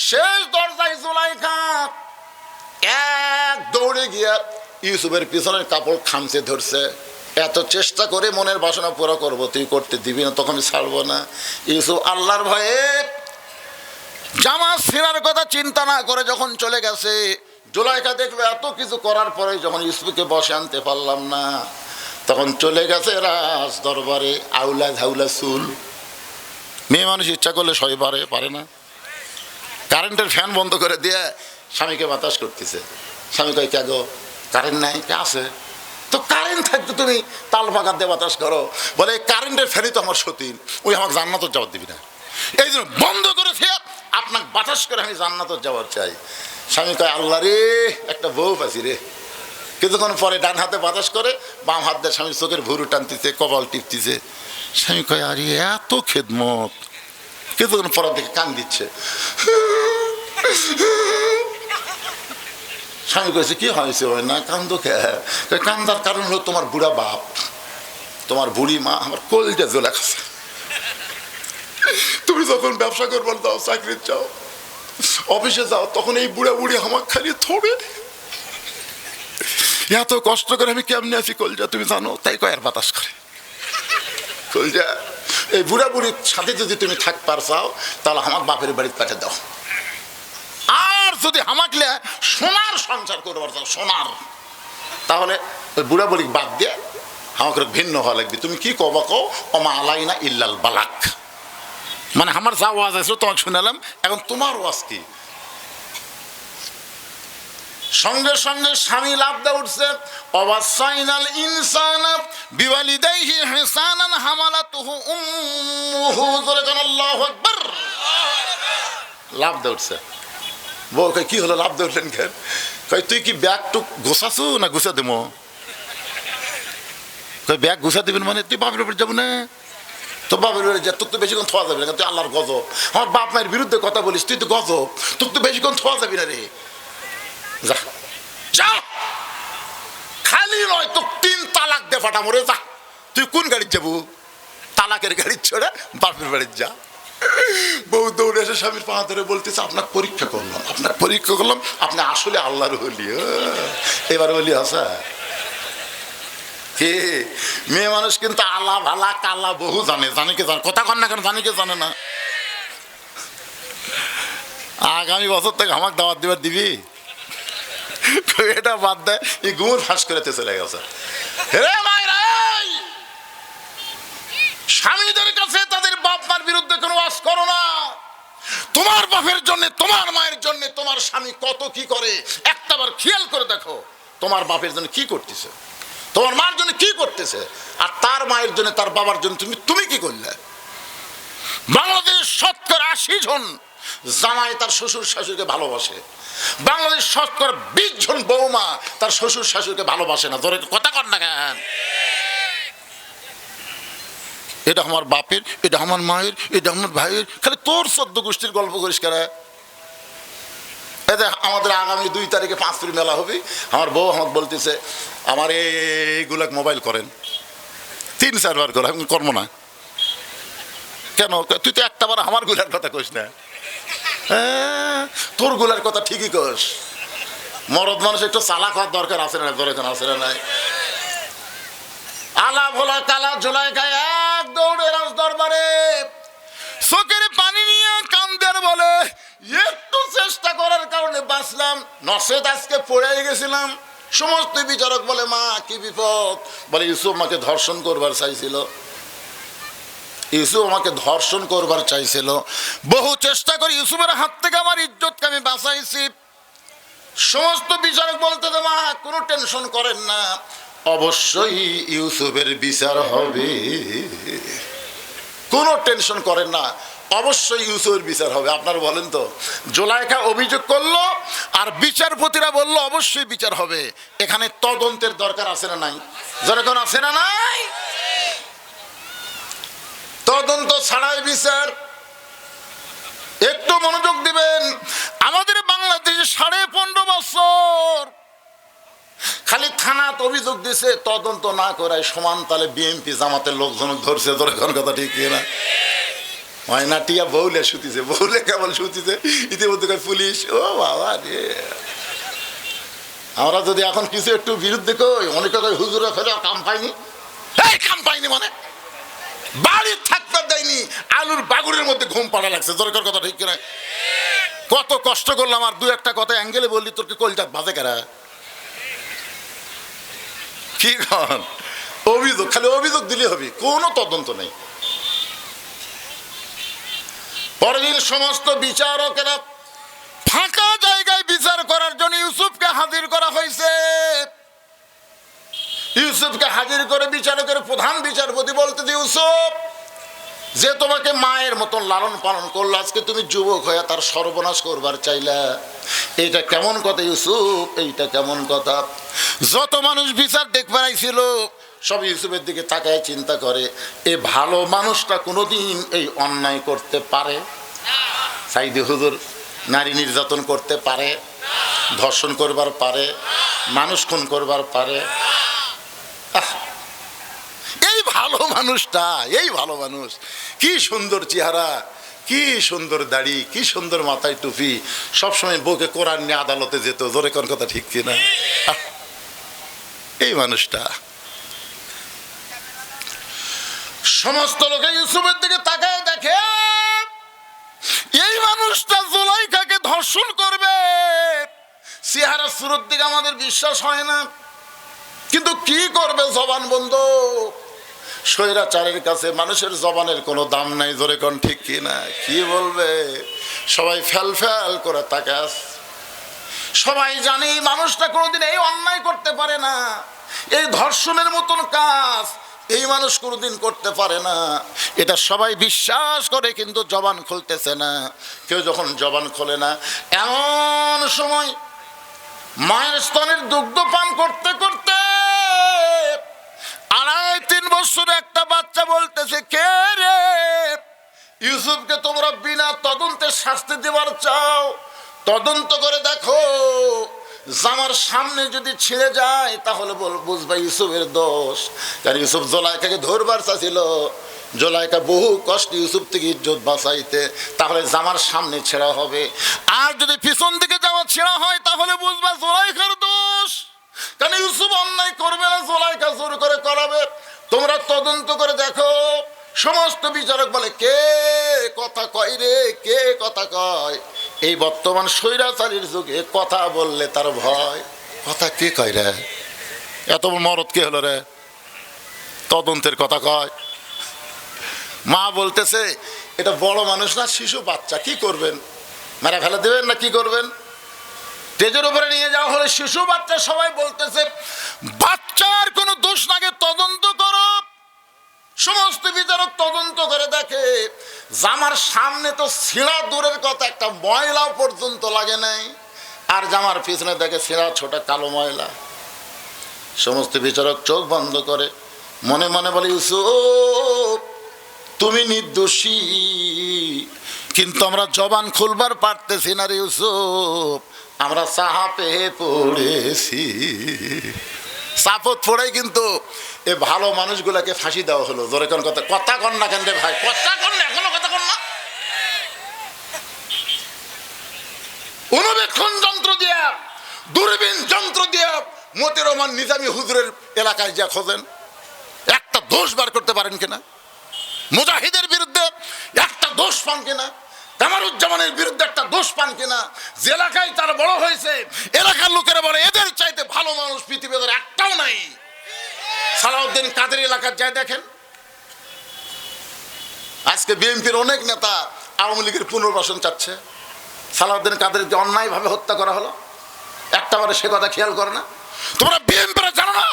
শেষ দরজায় জুলাইখা এক দৌড়ে গিয়া ইউসুফের পিছনের কাপড় খামচে ধরছে। এত চেষ্টা করে মনের বাসনা পুরো করবো, তুই করতে দিবি না, তখন আমি ছাড়বো না। ইউসুফ আল্লাহর ভয়ে জামা ছিঁড়ার কথা চিন্তা না করে যখন চলে গেছে, জুলাইখা দেখলো এত কিছু করার পরে যখন ইউসুফকে বসে আনতে পারলাম না, তখন চলে গেছে রাজ দরবারে। আউলা ঝাউলা চুল, মেয়ে মানুষ ইচ্ছা করলে সই পারে না। কারেন্টের ফ্যান বন্ধ করে দিয়ে স্বামীকে বাতাস করতেছে। স্বামী কয়, কে গো, কারেন্ট নাই? কে আছে? তো কারেন্ট থাকতে তুমি তাল ফাঁকা দিয়ে বাতাস করো। বলে কারেন্টের ফ্যানই তো আমার সতীন, ওই আমাকে জান্নাতের জবাব দিবি না, এই জন্য বন্ধ করেছে, আপনাকে বাতাস করে আমি জান্নাতের জবাব চাই। স্বামী কয়, আল্লাহ রে, একটা বউ পাচ্ছি রে। কিছুক্ষণ পরে ডান হাতে বাতাস করে, বাম হাত দিয়ে স্বামীর চোখের ভুরু টানতেছে, কপাল টিপতেছে। স্বামী কয়, আরে এত খেদমত। কিছুক্ষণ পরের দিকে কান দিচ্ছে। স্বামী কয়েছে, কি হয়েছে? না কান্দো কে? কান্দার কারণ হলো তোমার বুড়া বাপ, তোমার বুড়ি মা আমার কলিজা জ্বলে গেছে। তুমি যখন ব্যবসা করবার যাও, চাকরি যাও, অফিসে যাও, তখন এই বুড়া বুড়ি আমার খালি থোড়ে। এত কষ্ট করে আমি কেমনি আছি কলজা তুমি জানো? তাই কয় আর বাতাস করে। কলজা, এই বুড়া বুড়ির সাথে যদি তুমি থাকবার চাও, তাহলে আমার বাপের বাড়িতে পাঠিয়ে দাও। আর যদি আমাকে সোনার সংসার করবার চাও, সোনার, তাহলে ওই বুড়া বুড়ি বাদ দিয়ে আমাকে ভিন্ন হওয়া লাগবে। তুমি কি কবা কও, ওমা আলাইনা ইল্লাল বালাক। মানে আমার যা ওয়াজ আছে তোমাকে শুনালাম, এখন তোমার ওয়াজ কি? সঙ্গে সঙ্গে স্বামী লাফ দিয়ে উঠছে, ওয়াসাইনাল ইনসানা বিওয়ালিদাইহি ইহসানান হামালাতুহু উম্মুহু, আল্লাহু আকবার। লাফ দিয়ে উঠছে। বউ কয়, কি হলো, লাফ দিয়ে উঠলেন কেন? কয়, তুই কি ব্যাগটু গোছাছু না গুছা দেবো? কয়, ব্যাগ গুছা দিবেন মানে? তুই বাপের বাড়ি যাবো না? তো বাপের বাড়ি যা, তোর তো বেশিক্ষণ থোয়া যাবে না, তুই আল্লাহর গজব। আমার বাপ মায়ের বিরুদ্ধে কথা বলিস, তুই তো গজব, তোর তো বেশিক্ষণ থোয়া যাবি না রে। যা যা, খালি নয় তো 3 তালাক দে ফাটা মরে যা। তুই কোন গাড়ির যাবো? তালাকের গাড়ির ছোড়া বাপের বাড়ির যা। বউ দৌড়ে এসে স্বামীর পা ধরে বলতেছে, আপনাকে পরীক্ষা করলাম, আপনাকে পরীক্ষা করলাম, আপনি আসলে আল্লাহর ওলি। এবার ওলি আসা কে? মেয়ে মানুষ কিন্তু আলা ভালা কালা বহু জানে। জানে কে জানে? কথা কন না কেন? জানি কে জানে না? আগামী বছর থেকে আমাকে দাওয়াত দিবার দিবি? এটা বাদ দেয়, এই গুমর ফাঁস করে চলে গেছে। স্বামীদের কাছে তাদের বাপ মার বিরুদ্ধে কোনো ওয়াজ করো না। তোমার বাপের জন্য, তোমার মায়ের জন্য তোমার স্বামী কত কি করে, একটাবার খেয়াল করে দেখো। তোমার বাপের জন্য কি করতেছে, তোমার মার জন্য কি করতেছে, আর তার মায়ের জন্য, তার বাবার জন্য তুমি কি করলে? বাংলাদেশ 70-80 জন জামাই তার শ্বশুর শাশুড়িকে ভালোবাসে। বাংলাদেশ 20 জন বৌমা তার শ্বশুর শাশুড়িকে ভালোবাসে না। ধরে কথা কর না কেন? এটা আমার বাপের, এটা আমার মায়ের, এটা আমার ভাইয়ের, খালি তোর 14 গোষ্ঠীর গল্প করিস কেন? আমাদের আগামী 2 তারিখে 5 মেলা হবে। আমার বউ আমাকে বলতেছে, আমার এইগুলা মোবাইল করেন 3-4 বার করে। আমি করবো না কেন? তুই তো একটাবার আমার গুলার কথা কইস না। তোর গুলার কথা ঠিকই কস। মরদ মানুষ একটু চালাক হওয়ার দরকার আছে না? দরকার আছে না? নাই আলা ভোলা কালা জোলাই গায়ে এক দৌড়ে রাজ দরবারে, চোখের পানি নিয়ে কান্দের বলে, একটু চেষ্টা করার কারণে বাঁচলাম, নসেদ আজকে পড়ে গেছিলাম। সমস্ত বিচারক বলে, মা কি বিপদ? বলে, ইউসুফ আমাকে ধর্ষণ করবার চাইছিল, ইউসুফ আমাকে ধর্ষণ করবার চাইছিল। বহু চেষ্টা করে ইউসুফের হাত থেকে আমার ইজ্জতকে আমি বাঁচাইছি। সমস্ত বিচারক বলতে, মা কোনো টেনশন করেন না, অবশ্যই ইউসুফের বিচার হবে, কোনো টেনশন করেন না, অবশ্যই ইউসুফের বিচার হবে। আপনারা বলেন তো, জুলাইখা অভিযোগ করলো আর বিচারপতিরা বলল অবশ্যই বিচার হবে, এখানে তদন্তের দরকার আছে না নাই? যেরকম আছে না নাই? তদন্ত ছাড়াই বিচার। একটু মনোযোগ দিবেন, আমাদের বাংলাদেশে 15.5 বছর খালি থানাত অভিযোগ দিছে, তদন্ত না করায় সমান তালে বিএনপি জামাতের লোকজন ধরছে। ধরে কথা ঠিক না? ময়না টিয়া বউলে শুতিছে, বউলে কেবল শুতিছে, ইতিমধ্যে পুলিশ। ও বাবা রে, আমরা যদি এখন কিছু একটু বিরুদ্ধে কই, অনেকে কই হুজুরে ফেলে কাম পাইনি। এই কাম পাইনি মানে বাড়ির থাকতে দেয়নি, আলুর বাগুরের মধ্যে ঘুম পাড়া লাগছে। দরকার কথা ঠিক কিনা? কত কষ্ট করলাম, আর দু একটা কথা অ্যাঙ্গেলে বললি তোর কি কলজাত বাজে কারা? কি কন? অভিযোগ, খালি অভিযোগ দিলে হবে, কোনো তদন্ত নেই। পরের দিন সমস্ত বিচারকেরা ফাঁকা জায়গায় বিচার করার জন্য ইউসুফকে হাজির করা হয়েছে। ইউসুফকে হাজির করে বিচারকের প্রধান বিচারপতি বলতে, ইউসুফ যে তোমাকে মায়ের মতন লালন পালন করলো, আজকে তুমি যুবক হয়ে তার সর্বনাশ করবার চাইলা, এইটা কেমন কথা ইউসুফ? এইটা কেমন কথা? যত মানুষ বিচার দেখবার আইছিল সব ইউসুফের দিকে তাকায় চিন্তা করে, এ ভালো মানুষটা কোনোদিন এই অন্যায় করতে পারে? সাইদি হুজুর নারী নির্যাতন করতে পারে, ধর্ষণ করবার পারে, মানুষ খুন করবার পারে? এই ভালো মানুষটা, এই ভালো মানুষ, কি সুন্দর চেহারা, কি সুন্দর দাড়ি, কি সুন্দর মাথায় টুপি, সবসময় বউকে কোরআন নিয়ে আদালতে যেত। জোরে কোন কথা ঠিক কিনা? এই মানুষটা। সমস্ত লোকে ইউসুফের দিকে তাকায় দেখে এই মানুষটা জুলাইখাকে ধর্ষণ করবে। চেহারা সুরত দিকে আমাদের বিশ্বাস হয় না, কিন্তু কি করবে, জবান বন্ধ। স্বৈরাচারের কাছে মানুষের জবানের কোনো দাম নাই। জোরে কোন ঠিক কিনা? কি বলবে? সবাই ফেল ফেল করে তাকাস। সবাই জানে এই মানুষটা কোনোদিন এই অন্যায় করতে পারে না, এই ধর্ষণের মতন কাজ এই মানুষ কোনোদিন করতে পারে না, এটা সবাই বিশ্বাস করে, কিন্তু জবান খুলতেছে না। কেউ যখন জবান খোলে না, এমন সময় মায়ের স্তনের দুগ্ধ পান করতে করতে 2.5-3 বছর একটা বাচ্চা বলতেছে, কে রে? ইউসুফকে তোমরা বিনা তদন্তে শাস্তি দেবার চাও? তদন্ত করে দেখো, জামার সামনে যদি ছিঁড়ে যায় তাহলে বুঝবা ইউসুফের দোষ। কারণ ইউসুফ জুলাইখাকে ধরবার চাইছিল, জুলাইখা বহু কষ্ট ইউসুফ থেকে ইজ্জত বাঁচাইতে, তাহলে জামার সামনে ছেঁড়া হবে। আর যদি পিছন দিকে জামা ছেঁড়া হয় তাহলে বুঝবা জুলাইখার দোষ। কারণ ইউসুফ অন্যায় করবে না, জুলাইখা জোর করে করাবে। তোমরা তদন্ত করে দেখো। সমস্ত বিচারক বলে, কে কথা কয় রে? কে কথা কয়? এই বর্তমান স্বৈরাচারীর যুগে কথা বললে তার ভয়। কথা কে কয় রে? এত মরদ কে হলো রে? তদন্তের কথা কয়। মা বলতেছে, এটা বড় মানুষ না, শিশু বাচ্চা, কি করবেন? মেরে ফেলে দেবেন না কি করবেন? স্টেজের উপরে নিয়ে যাওয়া হলে শিশু বাচ্চা। সবাই বলতেছে, বাচ্চার কোনো দোষ নাগে, তদন্ত করো। সমস্ত বিচারক তদন্ত করে দেখে, জামার সামনে তো ছিঁড়া দূরের কথা, একটা ময়লা পর্যন্ত লাগে নাই। আর জামার পিছনে দেখে ছিঁড়া ছোট কালো ময়লা। সমস্ত বিচারক চোখ বন্ধ করে মনে মনে বলে, ইউসুফ তুমি নির্দোষী, কিন্তু আমরা জবান খুলবার পারতেছি না রে ইউসুফ, আমরা চাপে পড়েছি। চাপত পড়ে কিন্তু এ ভালো মানুষগুলাকে ফাঁসি দেওয়া হলো। জোরে কোন কথা? কথা কন না কেন রে ভাই? কথা কন না, এখনো কথা কন না। অনুবেক্ষণ যন্ত্র দিয়া, দূরবীন যন্ত্র দিয়া মতিউর রহমান নিজামী হুজুরের এলাকায় যা খোঁজেন, একটা দোষ বার করতে পারেন কিনা? মুজাহিদের বিরুদ্ধে একটা দোষ পান কিনা? কামারুজ্জামানের বিরুদ্ধে একটা দোষ পান কিনা? যে এলাকায় তার বড় হয়েছে, এলাকার লোকেরা বলে এদের চাইতে ভালো মানুষ পৃথিবীতে একটাও নাই। সালাউদ্দিন কাদের এলাকার যায় দেখেন। আজকে বিএনপির অনেক নেতা আওয়ামী লীগের পুনর্বাসন চাচ্ছে। সালাউদ্দিন কাদের যে অন্যায়ভাবে হত্যা করা হলো, একটা বারে সে কথা খেয়াল করে না। তোমরা বিএনপিরা জানো না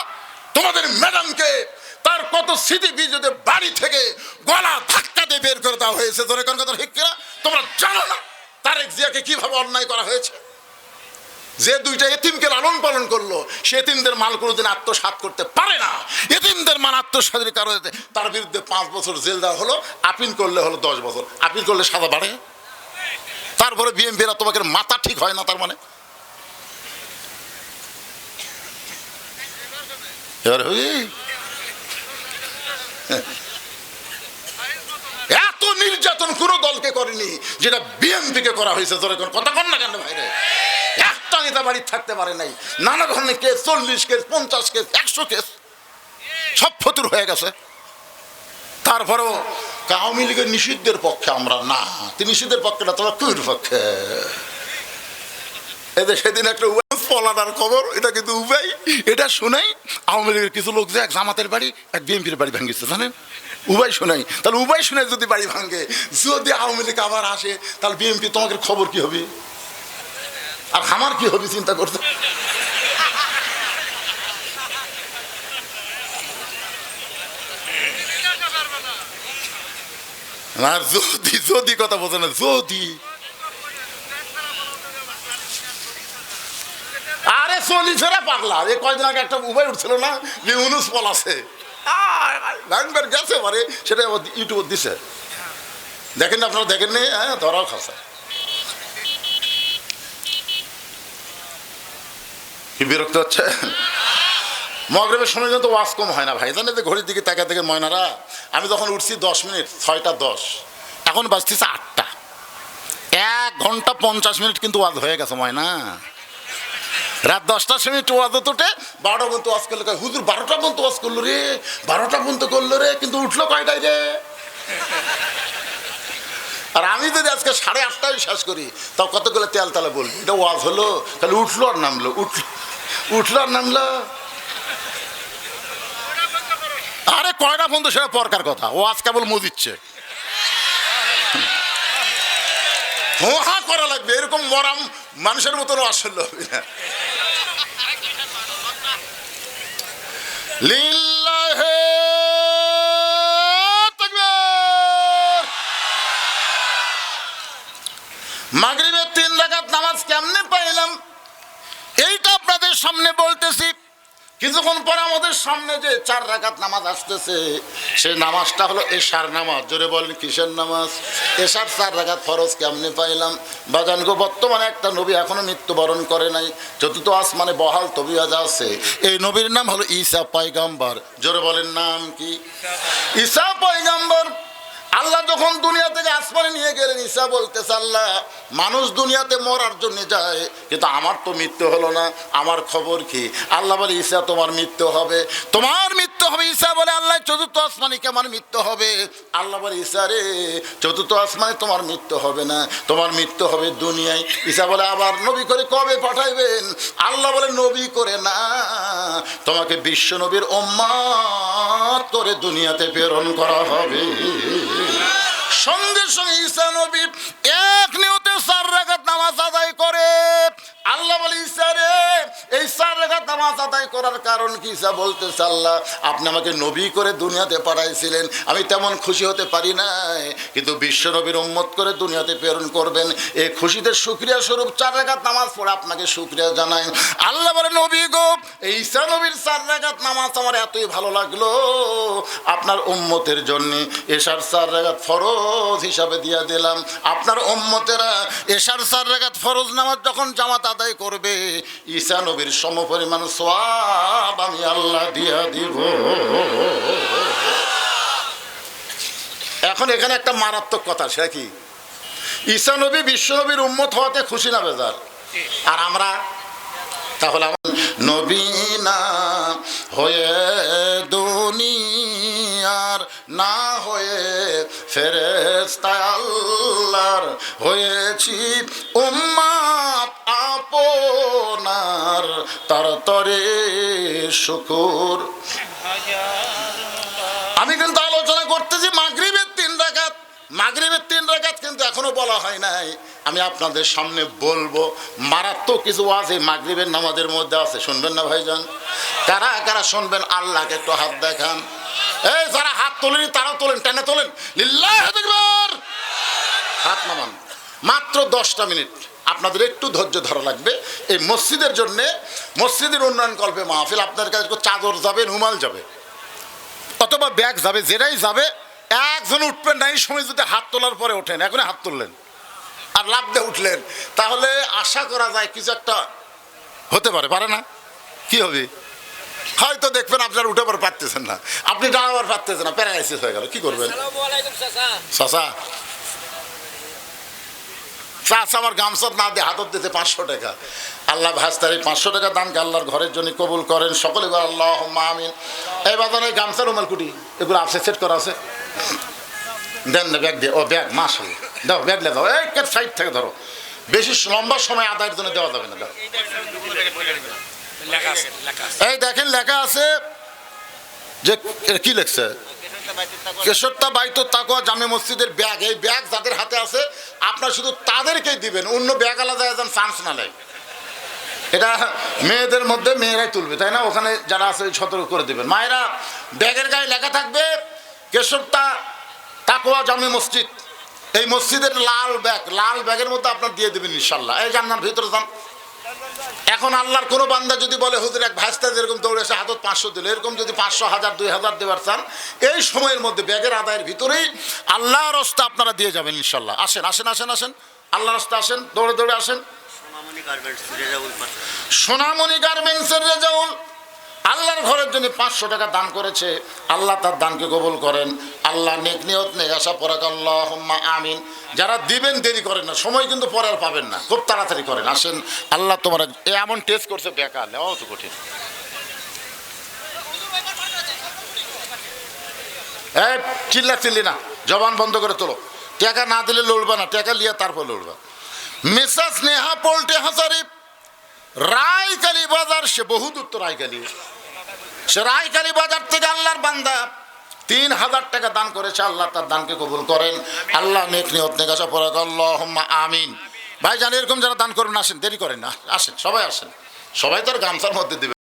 তোমাদের ম্যাডামকে তার কত স্মৃতি বিজেদের বাড়ি থেকে গলা ধাক্কা দিয়ে বের করে দেওয়া হয়েছে। ধরে কোন কথা ঠিক কিনা? তোমরা জানো না তারেক জিয়াকে কিভাবে অন্যায় করা হয়েছে? যে দুইটা এতিমকে লালন পালন করলো, সে এতিমদের মাল কোনোদিন আত্মসাৎ করতে পারে না। এতিমদের মাল আত্মসাতের কারণে তার বিরুদ্ধে 5 বছর জেল দেওয়া হলো, আপিল করলে হলো 10 বছর। আপিল করলে সাজা বাড়ে। তারপরে বিএমপিরা তোমাকে মাথা ঠিক হয় না, তার মানে এবার এত নির্যাতন কোন দলকে করেনি যেটা বিএনপিকে করা হয়েছে। ধরে কথা কন না কেন ভাইরে? একটা নেতা বাড়ি থাকতে পারে নাই, নানা ধরনের কেস, 40 কেস, 50 কেস, 100 কেস, সব ফতুর হয়ে গেছে। তারপরেও আওয়ামী লীগের নিষিদ্ধের পক্ষে আমরা না, নিষিদ্ধের পক্ষে না, তোমরা কুইর পক্ষে। এদের সেদিন একটা পলাটার খবর, এটা কিন্তু উপায়, এটা শোনাই আওয়ামী লীগের কিছু লোক যে এক জামাতের বাড়ি এক বিএনপির বাড়ি ভাঙিয়েছে, জানেন? উবাই শোনাই। তাহলে উবাই শুনে যদি বাড়ি ভাঙে, যদি আওয়ামী লীগ আবার আসে, তাহলে বিএনপি তোমাদের খবর কি হবে আর আমার কি হবে চিন্তা করতে। আর যদি যদি কথা বোঝে না, যদি আরে চলি ফেরা পাগলা। এই কয়দিন আগে একটা উবাই উঠছিল না যে ইউনুস পলাছে, গেছে পারে, সেটা ইউটিউব দিছে, দেখেন আপনারা, দেখেন নি? হ্যাঁ, ধরাও খাসা। কি বিরক্ত হচ্ছে? মগরিবের সময় কিন্তু ওয়াজ কম হয় না ভাই, জানেন? ঘড়ির দিকে তাকা থেকে ময়নারা, আমি যখন উঠছি 10 মিনিট, 6টা 10, এখন বাজতেছে 8টা, 1 ঘন্টা 50 মিনিট কিন্তু ওয়াজ হয়ে গেছে ময়না। রাত 10টার সময় ওয়াজ উঠে 12টা পর্যন্ত ওয়াজ করলো। হুজুর 12টা পর্যন্ত ওয়াজ করলো রে, 12টা পর্যন্ত করলো রে, কিন্তু উঠলো কয়টায় রে? আর আমি যদি আজকে 8:30টায় শেষ করি, তাও কতগুলো তেল তালে বলবি এটা ওয়াজ হলো, তাহলে উঠলো আর নামলো, উঠলো আর নামলো। আরে কয়টা পর্যন্ত সেটা পরকার কথা, ও আজ কেবল মজিচ্ছে। হোহা করা লাগবে, এরকম মরাম মানুষের মতন আসলে হবে না। লিল্লাহে তাকবীর। মাগরিবের 3 রাকাত নামাজ কেমনে পাইলাম এইটা আপনাদের সামনে বলতেছি। কিছুক্ষণ পরে আমাদের সামনে যে 4 রাকাত নামাজ আসতেছে, সেই নামাজটা হলো এশার নামাজ। জোরে বলেন কিসের নামাজ? এশার 4 রাকাত ফরজ কেমনে পাইলাম? বাজান গো, বর্তমানে একটা নবী এখনো মৃত্যুবরণ করে নাই, চতুর্থ আসমানে বহাল তবিয়ত আছে। এই নবীর নাম হলো ঈসা পয়গম্বর। জোরে বলেন নাম কি? ঈসা পয়গম্বর। আল্লাহ যখন দুনিয়া থেকে আসমানে নিয়ে গেলেন, ঈসা বলতেছে, আল্লাহ মানুষ দুনিয়াতে মরার জন্য যায়, কিন্তু আমার তো মৃত্যু হলো না, আমার খবর কি? আল্লাহ বলে, ঈসা তোমার মৃত্যু হবে, তোমার মৃত্যু হবে। ঈসা বলে, আল্লাহ চতুর্থ আসমানে কি আমার মৃত্যু হবে? আল্লাহ বলে, ঈসা রে, চতুর্থ আসমানে তোমার মৃত্যু হবে না, তোমার মৃত্যু হবে দুনিয়ায়। ঈসা বলে, আবার নবী করে কবে পাঠাইবেন? আল্লাহ বলে, নবী করে না, তোমাকে বিশ্ব নবীর উম্মত করে দুনিয়াতে প্রেরণ করা হবে। সঙ্গে সঙ্গে ঈসা নবী এক নিয়তে 4 রাকাত নামাজ আদায় করে। আল্লাহ বলে, ঈসা রে, এই 4 রাকাত নামাজ আদায় করার কারণ কি? ঈসা বলতেছে, আল্লাহ আপনি আমাকে নবী করে দুনিয়াতে পাঠাইছিলেন, আমি তেমন খুশি হতে পারি নাই, কিন্তু বিশ্ব নবীর উম্মত করে দুনিয়াতে প্রেরণ করবেন, এই খুশিতে শুকরিয়া স্বরূপ 4 রাকাত নামাজ পড়ে আপনাকে শুকরিয়া জানাই। আল্লাহ বলে, নবী গো, এই ঈসা নবীর 4 রাকাত নামাজ আমার এতই ভালো লাগলো, আপনার উম্মতের জন্য এশার 4 রাকাত ফরজ হিসাবে দিয়ে দিলাম। আপনার উম্মতেরা এশার 4 রাকাত ফরজ নামাজ যখন জামাত আদায় করবে, ঈসা নবীর সমপরিমাণ সওয়াব আমি আল্লাহ দিয়া দিব। এখন এখানে একটা মারাত্মক কথা, সে কি? ঈসা নবী বিশ্ব নবীর উম্মত হওয়াতে খুশি না বেজার? আর আমরা তাহলে নবী না হয়ে দুনিয়ার, না হয়ে ফেরেশতা আল্লাহর, হয়েছি উম্মত আপনার, তার তরে শুকুর। আমি কিন্তু আলোচনা করতেছি মাগরিবের 3 রাকাত। মাগরিবের 3 রাকাত কিন্তু এখনো বলা হয় নাই আমি আপনাদের সামনে বলবো, মারাত্মক কিছু ওয়াজ এই মাগরিবের নামাজের মধ্যে আছে, শুনবেন না ভাইজান? কারা কারা শুনবেন আল্লাহকে একটু হাত দেখান। এই যারা হাত তোলেনি তারাও তোলেন, টেনে তোলেন, লিল্লাহু আকবার। হাত নামান। মাত্র 10টা মিনিট আপনাদের একটু ধৈর্য ধরা লাগবে। এই মসজিদের জন্যে, মসজিদের উন্নয়ন কল্পে মাহফিল। আপনার কাছে চাদর যাবে, রুমাল যাবে, অথবা ব্যাগ যাবে, যেটাই যাবে। একজন উঠবেন না, এই সময় যদি হাত তোলার পরে ওঠেন, এখন হাত তুললেন আর লাফ দিয়ে উঠলেন, তাহলে আশা করা যায় কিছু একটা হতে পারে, পারে না? কি হবে? হয়তো দেখবেন আপনার উঠে পর পারতেছেন না, আপনি দাঁড়াবার পারতেছেন না, প্যারালাইসিস হয়ে গেল। কি করবেন? চাচা চাচা আমার গামছা না দিয়ে হাতত দিতে 500 টাকা। আল্লাহ ভাস্তার এই 500 টাকা দানকে আল্লাহর ঘরের জন্য কবুল করেন। সকলে বলেন আল্লাহুম্মা আমিন। এই বাজারে গামছা, রুমাল, কুটি এগুলো আছে, সেট করা আছে, দেন না ব্যাগ দিয়ে। ও ব্যাগ, মাশাআল্লাহ, দাও ব্যাগ দাও। এই সাইড থেকে ধরো, বেশি লম্বা সময় আদায়ের জন্য দেওয়া যাবে না। দাও। এই দেখেন লেখা আছে যে কি লেখছে, কেশরতা বাইতুত তাকওয়া জামে মসজিদের ব্যাগ। এই ব্যাগ যাদের হাতে আছে আপনার শুধু তাদেরকেই দিবেন, অন্য ব্যাগ আলাদা যেন চান্স না নেয়। এটা মেয়েদের মধ্যে মেয়েরাই তুলবে, তাই না? ওখানে যারা আছে সতর্ক করে দিবেন। মায়েরা, ব্যাগের গায়ে লেখা থাকবে কেশরতা তাকওয়া জামে মসজিদ। এই মসজিদের লাল ব্যাগ, লাল ব্যাগের মধ্যে আপনার দিয়ে দেবেন ইনশাল্লাহ। এই জান্নার ভিতরে যান। এখন আল্লাহর কোনো বান্দা যদি বলে হুজুর এক ভাইস্তা যেরকম দৌড়ে এসে হাতত 500 দিল, এরকম যদি 500, 1000, 2000 দেবার চান, এই সময়ের মধ্যে ব্যাগের আদায়ের ভিতরেই আল্লাহর রাস্তা আপনারা দিয়ে যাবেন ইনশাল্লাহ। আসেন আসেন আসেন আসেন, আল্লাহর রাস্তা আসেন, দৌড়ে দৌড়ে আসেন। সোনামণি গার্মেন্টসের রেজাউল আল্লাহর ঘরের জন্য 500 টাকা দান করেছে। আল্লাহ তার দানকে কবুল করেন। আল্লাহ নেক নিয়ত নেক আশা পরাক, আল্লাহুম্মা আমিন। যারা দিবেন দেরি করেন না, সময় কিন্তু পরে আর পাবেন না, খুব তাড়াতাড়ি করেন। আসেন, আল্লাহ তোমার এমন টেস্ট করছে, বেকার নেওয়াও তো কঠিন। এই চিল্লা চিল্লি না, জবান বন্ধ করে তোলো। টাকা না দিলে লড়বা না, টাকা লিয়া তারপর লড়বা। মিসেস নেহা পোল্টে হাজারি, রায়কালী বাজার, সে বহু দূর তো রায়কালী, সে রায়কালী বাজার থেকে আল্লাহর বান্দা 3000 টাকা দান করেছে। আল্লাহ তার দানকে কবুল করেন। আল্লাহ নেক নিয়ত নেক আশা পরাক, আল্লাহুম্মা আমিন। ভাই জান, এরকম যারা দান করবেন আসেন, দেরি করেন না, আসেন, সবাই আসেন। সবাই তো আর গামছার মধ্যে দিবে।